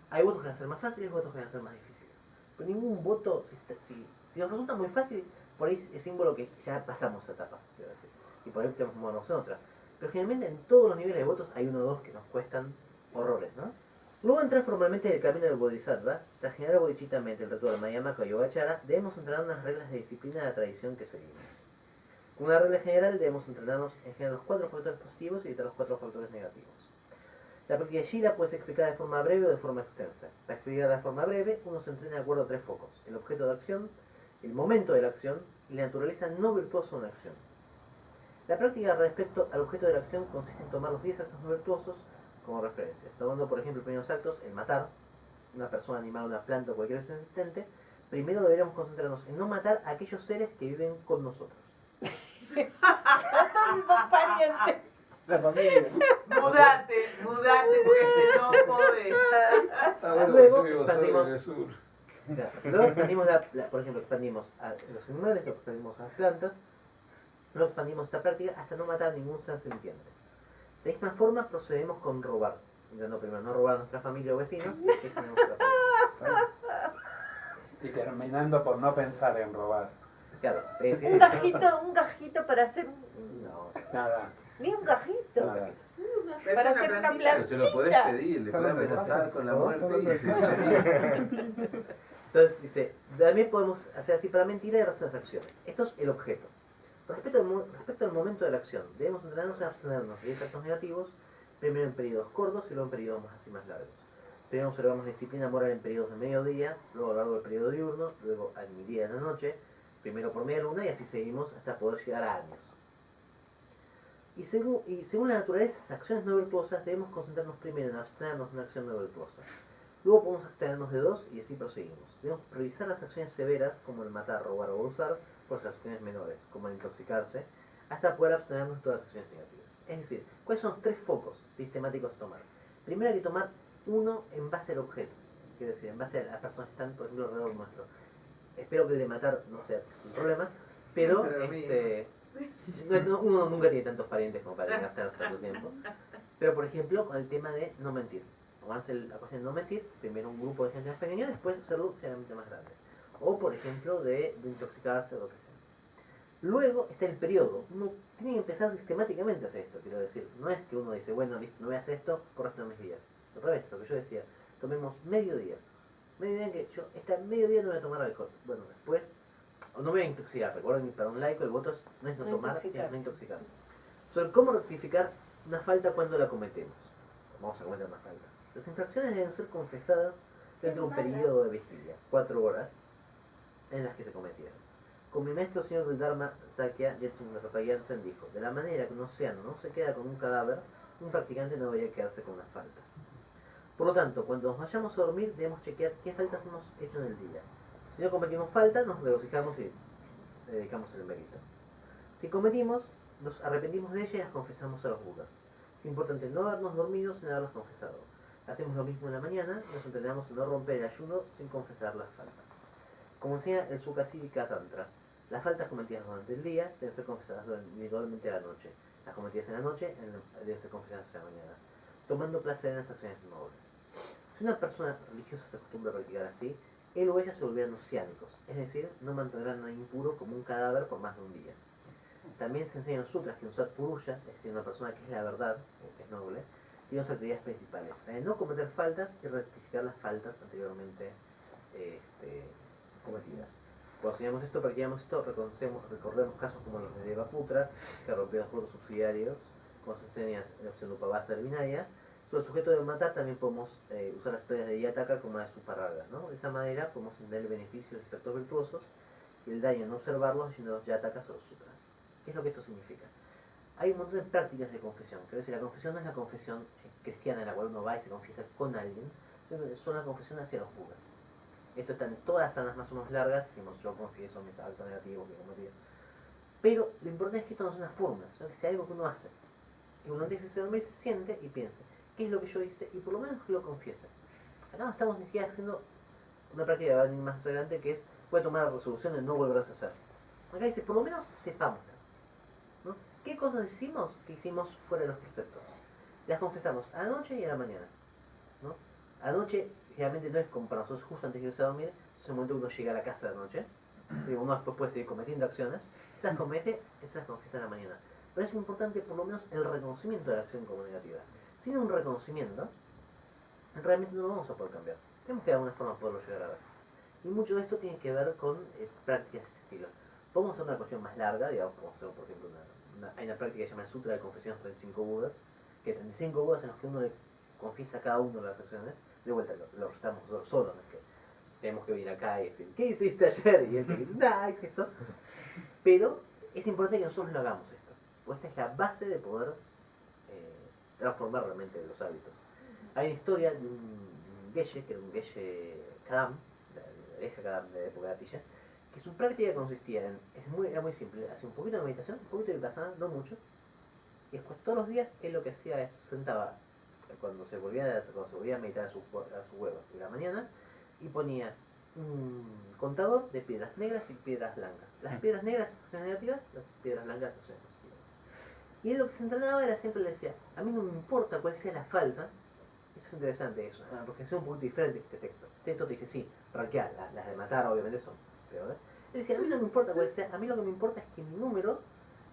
Hay votos que van a ser más fáciles, votos que van a ser más difíciles. Pero ningún voto, si nos resulta muy fácil, por ahí es símbolo que ya pasamos esa etapa, quiero decir. Y por ahí tenemos que movernos en otra. Pero generalmente en todos los niveles de votos hay uno o dos que nos cuestan horrores, ¿no? Luego de entrar formalmente en el camino del Bodhisattva, tras generar bodhicittamente el reto del Mayamaka o Yogachara, debemos entrenar unas reglas de disciplina de la tradición que seguimos. Como una regla general, debemos entrenarnos en generar los 4 factores positivos y evitar los 4 factores negativos. La práctica de Shira puede ser explicada de forma breve o de forma extensa. Para explicarla de forma breve, uno se entrena de acuerdo a 3 focos: el objeto de acción, el momento de la acción y la naturaleza no virtuosa de una acción. La práctica respecto al objeto de la acción consiste en tomar los 10 actos no virtuosos como referencia. Tomando, por ejemplo, los primeros actos, el matar, una persona, animal, una planta o cualquier ser existente, primero deberíamos concentrarnos en no matar a aquellos seres que viven con nosotros. Entonces son parientes. La familia. Mudate, porque si no podés. Luego expandimos, claro, luego expandimos por ejemplo, expandimos a los animales, luego expandimos a las plantas, luego expandimos esta práctica hasta no matar a ningún ser sintiente. De esta forma procedemos con robar, intentando primero no robar a nuestra familia o vecinos y así tenemos la práctica. Y terminando por no pensar en robar. Claro, Un gajito para hacer no, Nada. ni un gajito. Nada. Para hacer una plantita. Pero se lo podés pedir, le podés amenazar con la muerte y se entonces dice, también podemos hacer así para mentira y el resto de las acciones. Esto es el objeto. Respecto al momento de la acción, debemos entrenarnos a abstenernos de 10 actos negativos, primero en periodos cortos y luego en periodos más largos. Primero observamos la disciplina moral en periodos de mediodía, luego a lo largo del periodo diurno, luego al día de la noche, primero por media luna y así seguimos hasta poder llegar a años. Y según la naturaleza de esas acciones no virtuosas, debemos concentrarnos primero en abstenernos de una acción no virtuosa. Luego podemos abstenernos de dos y así proseguimos. Debemos priorizar las acciones severas, como el matar, robar o abusar, por las acciones menores, como el intoxicarse, hasta poder abstenernos de todas las acciones negativas. Es decir, ¿cuáles son los 3 focos sistemáticos a tomar? Primero hay que tomar uno en base al objeto, quiero decir, en base a las personas que están, por ejemplo, alrededor nuestro. Espero que el de matar no sea un problema, pero uno nunca tiene tantos parientes como para gastarse tanto tiempo. Pero por ejemplo, con el tema de no mentir. Tomarse la cuestión de no mentir, primero un grupo de gente más pequeño, después hacerlo generalmente más grande. O por ejemplo, de intoxicarse o lo que sea. Luego está el periodo. Uno tiene que empezar sistemáticamente a hacer esto, quiero decir. No es que uno dice, bueno, listo, no voy a hacer esto por el resto de mis días. Otra vez, lo que yo decía, tomemos mediodía. Mediodía que yo, mediodía no voy a tomar alcohol. Bueno, después, o no me voy a intoxicar. Recuerden que para un laico el voto no es no tomar, sino no intoxicarse. Sobre cómo rectificar una falta cuando la cometemos. Vamos a cometer una falta. Las infracciones deben ser confesadas dentro de un periodo de vigilia, 4 horas, en las que se cometieron. Con mi maestro señor del Dharma, Sakya Jetsun Rapayansen dijo, de la manera que un océano no se queda con un cadáver, un practicante no debería quedarse con una falta. Por lo tanto, cuando nos vayamos a dormir, debemos chequear qué faltas hemos hecho en el día. Si no cometimos falta, nos regocijamos y le dedicamos el mérito. Si cometimos, nos arrepentimos de ella y las confesamos a los Budas. Es importante no habernos dormido sin haberlas confesado. Hacemos lo mismo en la mañana, nos entrenamos en no romper el ayuno sin confesar las faltas. Como enseña el Sukasivika Tantra, las faltas cometidas durante el día deben ser confesadas individualmente a la noche. Las cometidas en la noche deben ser confesadas a la mañana, tomando placer en las acciones nobles. Si una persona religiosa se acostumbra a practicar así, él o ella se volverán oceánicos, es decir, no mantendrán nada impuro como un cadáver por más de un día. También se enseñan en sutras que un satpuruya, es decir, una persona que es la verdad, que es noble, tiene dos actividades principales: no cometer faltas y rectificar las faltas anteriormente cometidas. Cuando enseñamos esto, practicamos esto, recordemos casos como los de Devaputra, que rompió los votos subsidiarios, cuando se enseña en opción Upavasa del Vinaya. Sobre el sujeto de matar también podemos usar las historias de Yataka como las Suparragas, ¿no? De esa manera podemos entender el beneficio de los actos virtuosos y el daño de no observarlos yendo los Yatakas o los Sutras. ¿Qué es lo que esto significa? Hay un montón de prácticas de confesión. Quiero decir, la confesión no es la confesión cristiana en la cual uno va y se confiesa con alguien, sino es una confesión hacia los Budas. Esto está en todas las sanas más o menos largas, decimos yo confieso mis actos negativos que cometí. Pero lo importante es que esto no es una fórmula, sino que sea algo que uno hace. Y uno antes de dormir se siente y piense, ¿qué es lo que yo hice? Y por lo menos que lo confiese. Acá no estamos ni siquiera haciendo una práctica que va a venir más adelante, que es, voy a tomar la resolución de no volverlas a hacer. Acá dice, por lo menos sepámoslas, ¿no? ¿Qué cosas hicimos que hicimos fuera de los preceptos? Las confesamos a la noche y a la mañana, ¿no? A la noche, generalmente no es como para nosotros justo antes de irse a dormir, es el momento que uno llega a la casa de la noche, y uno después puede seguir cometiendo acciones, esas comete, esas confiesa a la mañana. Pero es importante por lo menos el reconocimiento de la acción como negativa. Sin un reconocimiento, realmente no lo vamos a poder cambiar. Tenemos que de alguna forma poderlo llegar a ver. Y mucho de esto tiene que ver con prácticas de este estilo. Podemos hacer una cuestión más larga, digamos, podemos hacer, por ejemplo, hay una práctica que se llama el Sutra de Confesiones 35 Budas, que 35 Budas en los que uno le confiesa a cada uno de las acciones. De vuelta, lo estamos solo, no es que tenemos que venir acá y decir, ¿qué hiciste ayer? Y él te dice, nada, hice esto. Pero es importante que nosotros lo hagamos esto, porque esta es la base de poder transformar realmente los hábitos. Hay una historia de un geshe, que era un geshe Kadam, la vieja Kadam de la época de Atilla, que su práctica consistía en, era muy simple, hacía un poquito de meditación, un poquito de vipassana, no mucho, y después todos los días él lo que hacía es sentaba, cuando se volvía a meditar a su huevo de la mañana, y ponía un contador de piedras negras y piedras blancas. Las piedras negras son negativas, las piedras blancas son positivas. Y él lo que se entrenaba era siempre le decía, a mí no me importa cuál sea la falta. Esto es interesante eso, porque es un poquito diferente este texto. Este texto te dice, sí, ranquear, las de matar obviamente son peores. Él decía, a mí no me importa cuál sea, a mí lo que me importa es que mi número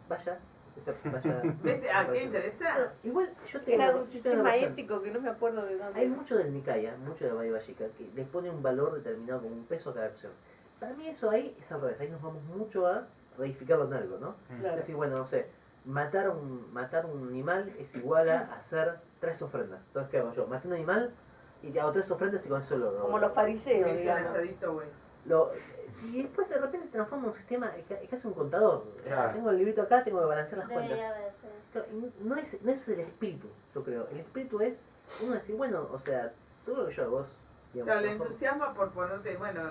vaya... ¿Viste? Ah, qué interesante. Igual yo tengo... Era un yo tengo sistema una razón. ético que no me acuerdo de dónde. Hay mucho del Nikaya, mucho del Vaivajika, que les pone un valor determinado como un peso a cada acción. Para mí eso ahí es al revés, ahí nos vamos mucho a reificarlo en algo, ¿no? Claro. Es decir, bueno, no sé, matar un animal es igual a hacer 3 ofrendas. Entonces, ¿qué hago yo? Maté un animal y te hago 3 ofrendas y con eso lo... Como los fariseos, Me hice un digamos. asadito, güey. Y después de repente se transforma en un sistema, es casi un contador. Claro. Tengo el librito acá, tengo que balancear las cuentas. Debería haber, sí. Claro, y no es el espíritu, yo creo. El espíritu es uno decir, bueno, o sea, todo lo que yo hago es, digamos, Claro, le transformo. entusiasma por ponerte, bueno,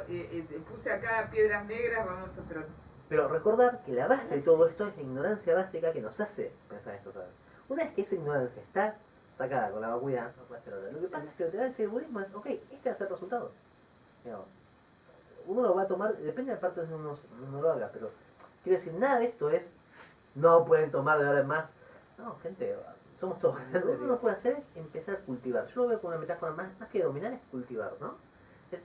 puse acá piedras negras, vamos a tratar. Pero recordar que la base de todo esto es la ignorancia básica que nos hace pensar esto, ¿sabes? Una vez que esa ignorancia está sacada con la vacuidad, no puede hacer otra. Lo que pasa es que lo que te da el budismo es, ok, este va a ser el resultado. Digamos, uno lo va a tomar, depende de parte de uno lo haga, pero quiero decir, nada de esto es, no pueden tomar de ahora en más. No, gente, somos todos grandes. Lo que uno puede hacer es empezar a cultivar. Yo lo veo con una metáfora más que dominar, es cultivar, ¿no?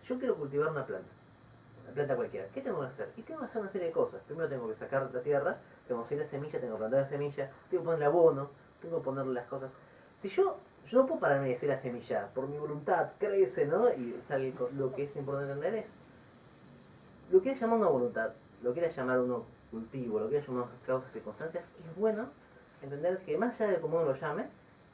Yo quiero cultivar una planta cualquiera. ¿Qué tengo que hacer? Y tengo que hacer una serie de cosas. Primero tengo que sacar la tierra, tengo que hacer la semilla, tengo que plantar la semilla, tengo que ponerle abono, tengo que ponerle las cosas. Si yo no puedo pararme y decir la semilla, por mi voluntad crece, ¿no? Y sale lo que es importante entender es, lo que llamar una voluntad, lo que llamar uno cultivo, lo que llamar unas causas y circunstancias, es bueno entender que más allá de cómo uno lo llame,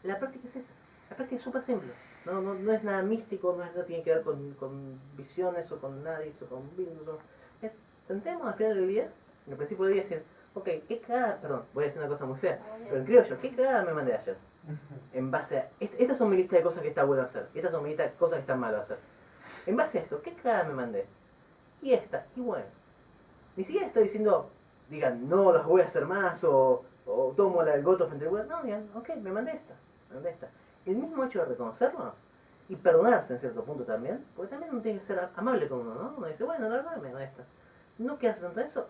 la práctica es esa. La práctica es súper simple. No es nada místico, no tiene que ver con visiones o con nadis o con virus. Es, sentemos al final del día, en el principio del día, decir, ok, qué cagada, perdón, voy a decir una cosa muy fea, pero en criollo, qué cagada me mandé ayer. En base a, estas son mi lista de cosas que está bueno hacer, estas son mi lista de cosas que están malo hacer. En base a esto, qué cagada me mandé. Y esta, y bueno. Ni siquiera estoy diciendo, digan, no las voy a hacer más o tomo el voto frente al lugar. No, digan, ok, me mandé esta. El mismo hecho de reconocerlo y perdonarse en cierto punto también, porque también uno tiene que ser amable con uno, ¿no? Uno dice, bueno, la verdad me mandé esta. No quedas tanto eso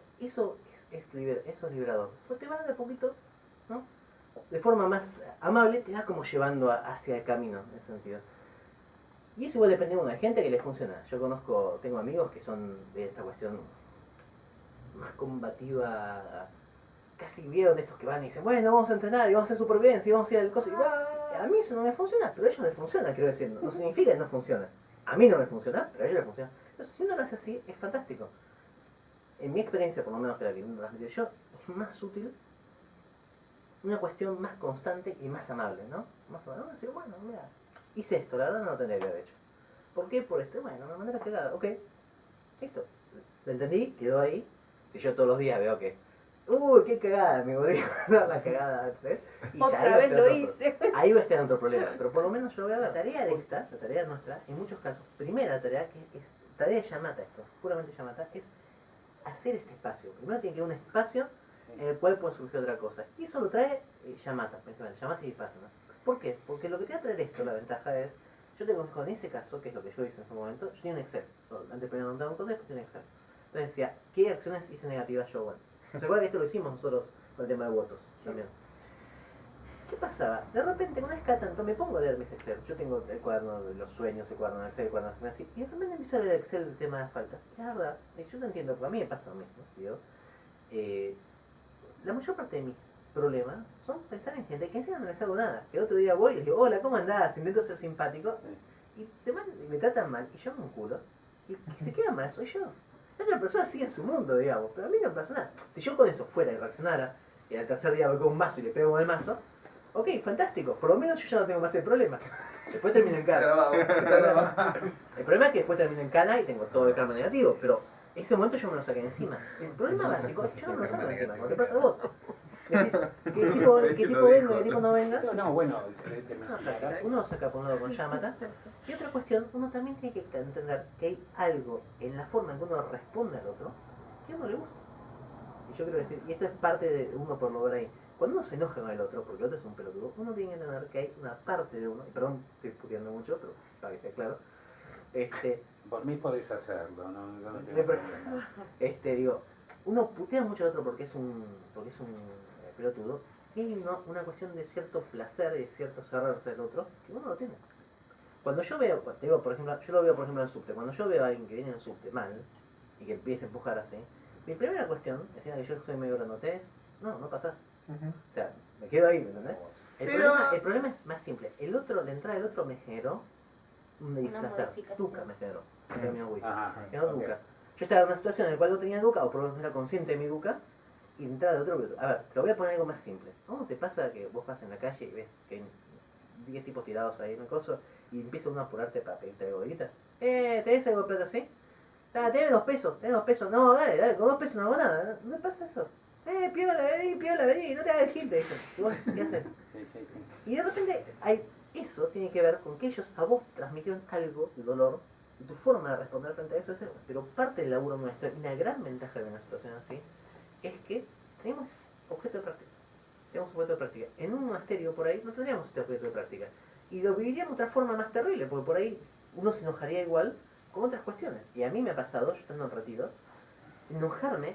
es liberador. Porque te va de a poquito, ¿no? De forma más amable, te va como llevando hacia el camino, en ese sentido. Y eso igual depende de uno. Hay gente que les funciona. Yo tengo amigos que son de esta cuestión más combativa. Casi vieron esos que van y dicen, bueno, vamos a entrenar y vamos a hacer supervivencia y vamos a ir al coso. Y a mí eso no me funciona, pero a ellos les funciona, quiero decir. No significa que no funciona. A mí no me funciona, pero a ellos les funciona. Entonces, si uno lo hace así, es fantástico. En mi experiencia, por lo menos que la que uno transmitió yo, es más útil una cuestión más constante y más amable, ¿no? Más amable. Decir, bueno, mira, hice esto, la verdad no lo tendría que haber hecho. ¿Por qué? Por esto. Bueno, me mandé la cagada. Ok, listo. Lo entendí, quedó ahí. Si yo todos los días veo que, uy, qué cagada, me volví a mandar la cagada antes. Y ya Otra vez lo hice. Ahí va a estar otro problema. Pero por lo menos yo veo la tarea de esta, la tarea nuestra, en muchos casos, primera tarea, que es tarea de Yamata esto, puramente Yamata, es hacer este espacio. Primero tiene que haber un espacio en el cual puede surgir otra cosa. Y eso lo trae Yamata, Yamata y Vipassana. ¿Por qué? Porque lo que te va a traer esto, la ventaja es, yo tengo con ese caso, que es lo que yo hice en su momento, yo tenía un Excel. Antes primero montaba un contexto, tenía un Excel. Entonces decía, ¿qué acciones hice negativas yo? Bueno, recuerda que esto lo hicimos nosotros con el tema de votos también. ¿Qué pasaba? De repente, una vez cada tanto me pongo a leer mis Excel. Yo tengo el cuaderno de los sueños, el cuaderno de Excel, el cuaderno de así. Y de repente empiezo a leer Excel el tema de las faltas. Y la verdad, yo no entiendo, porque a mí me pasa lo mismo, ¿sí? La mayor parte de mis problemas son pensar en gente que encima no les hago nada. Que el otro día voy y les digo, hola, ¿cómo andás? Intento ser simpático. Y me tratan mal, y yo me un culo. Y el que se queda mal soy yo. La otra persona sigue en su mundo, digamos. Pero a mí no me pasa nada. Si yo con eso fuera y reaccionara, y al tercer día voy con un mazo y le pego con el mazo, ok, fantástico. Por lo menos yo ya no tengo más el problema. Después termino en Está cana. grabado. Está grabado. El problema es que después termino en cana y tengo todo el karma negativo, pero ese momento yo me lo saqué de encima. El problema básico es que yo no me lo saco de encima, como te pasa a vos. Decís, ¿qué tipo venga, qué tipo no venga? No, bueno, Uno saca por un lado con Yamata. Y otra cuestión, uno también tiene que entender que hay algo en la forma en que uno responde al otro que a uno le gusta. Y yo quiero decir, y esto es parte de uno por lograr ahí. Cuando uno se enoja con el otro, porque el otro es un pelotudo, uno tiene que entender que hay una parte de uno, y perdón, estoy puteando mucho, pero para que sea claro, por mí podéis hacerlo, no no tengo hay problema. digo, uno putea mucho al otro porque es un pelotudo, y hay una cuestión de cierto placer y de cierto cerrarse del otro que uno lo tiene. Cuando yo veo, te digo, por ejemplo, yo lo veo por ejemplo en el subte, cuando yo veo a alguien que viene en el subte mal y que empieza a empujar así, mi primera cuestión, decía que yo soy medio grandote, es, no pasás. O sea, me quedo ahí, ¿me entendés? El problema es más simple. El otro, la entrada del otro me generó un displacer. Duca me generó. Generó duca. Yo estaba en una situación en la cual no tenía duca, o por lo menos era consciente de mi duca, y la entrada de otro. A ver, te lo voy a poner algo más simple. ¿Cómo te pasa que vos vas en la calle y ves que hay 10 tipos tirados ahí en el coso y empieza uno a apurarte para pedirte algo de guita? ¿Tenés algo de plata así? Tenés 2 pesos, No, dale, con 2 pesos no hago nada. ¿No te pasa eso? Piola, vení, no te hagas el gil, te dicen. ¿Y vos qué haces? Sí. Y de repente eso tiene que ver con que ellos a vos transmitieron algo de dolor y tu forma de responder frente a eso es esa. Pero parte del laburo nuestro, y una gran ventaja de una situación así, es que tenemos objeto de práctica. Tenemos objeto de práctica. En un monasterio por ahí no tendríamos este objeto de práctica. Y lo viviríamos de otra forma más terrible, porque por ahí uno se enojaría igual con otras cuestiones. Y a mí me ha pasado, yo estando en retiro, enojarme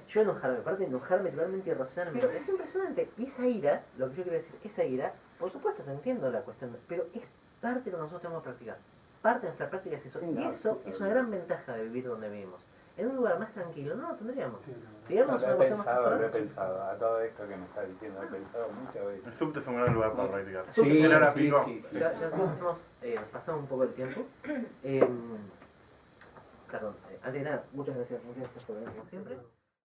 totalmente irracionalmente. Pero es impresionante. Y esa ira, lo que yo quiero decir, esa ira, por supuesto te entiendo la cuestión, pero es parte de lo que nosotros tenemos que practicar. Parte de nuestra práctica es eso. Y eso es una gran ventaja de vivir donde vivimos. En un lugar más tranquilo no lo tendríamos. Si éramos una cuestión más Lo he pastoral, pensado, a todo esto que me está diciendo, he pensado muchas veces. El subte fue un gran lugar para practicar. Sí, Era hora sí, pico. sí. ya pasamos un poco el tiempo. Perdón, antes de nada, muchas gracias por venir como siempre.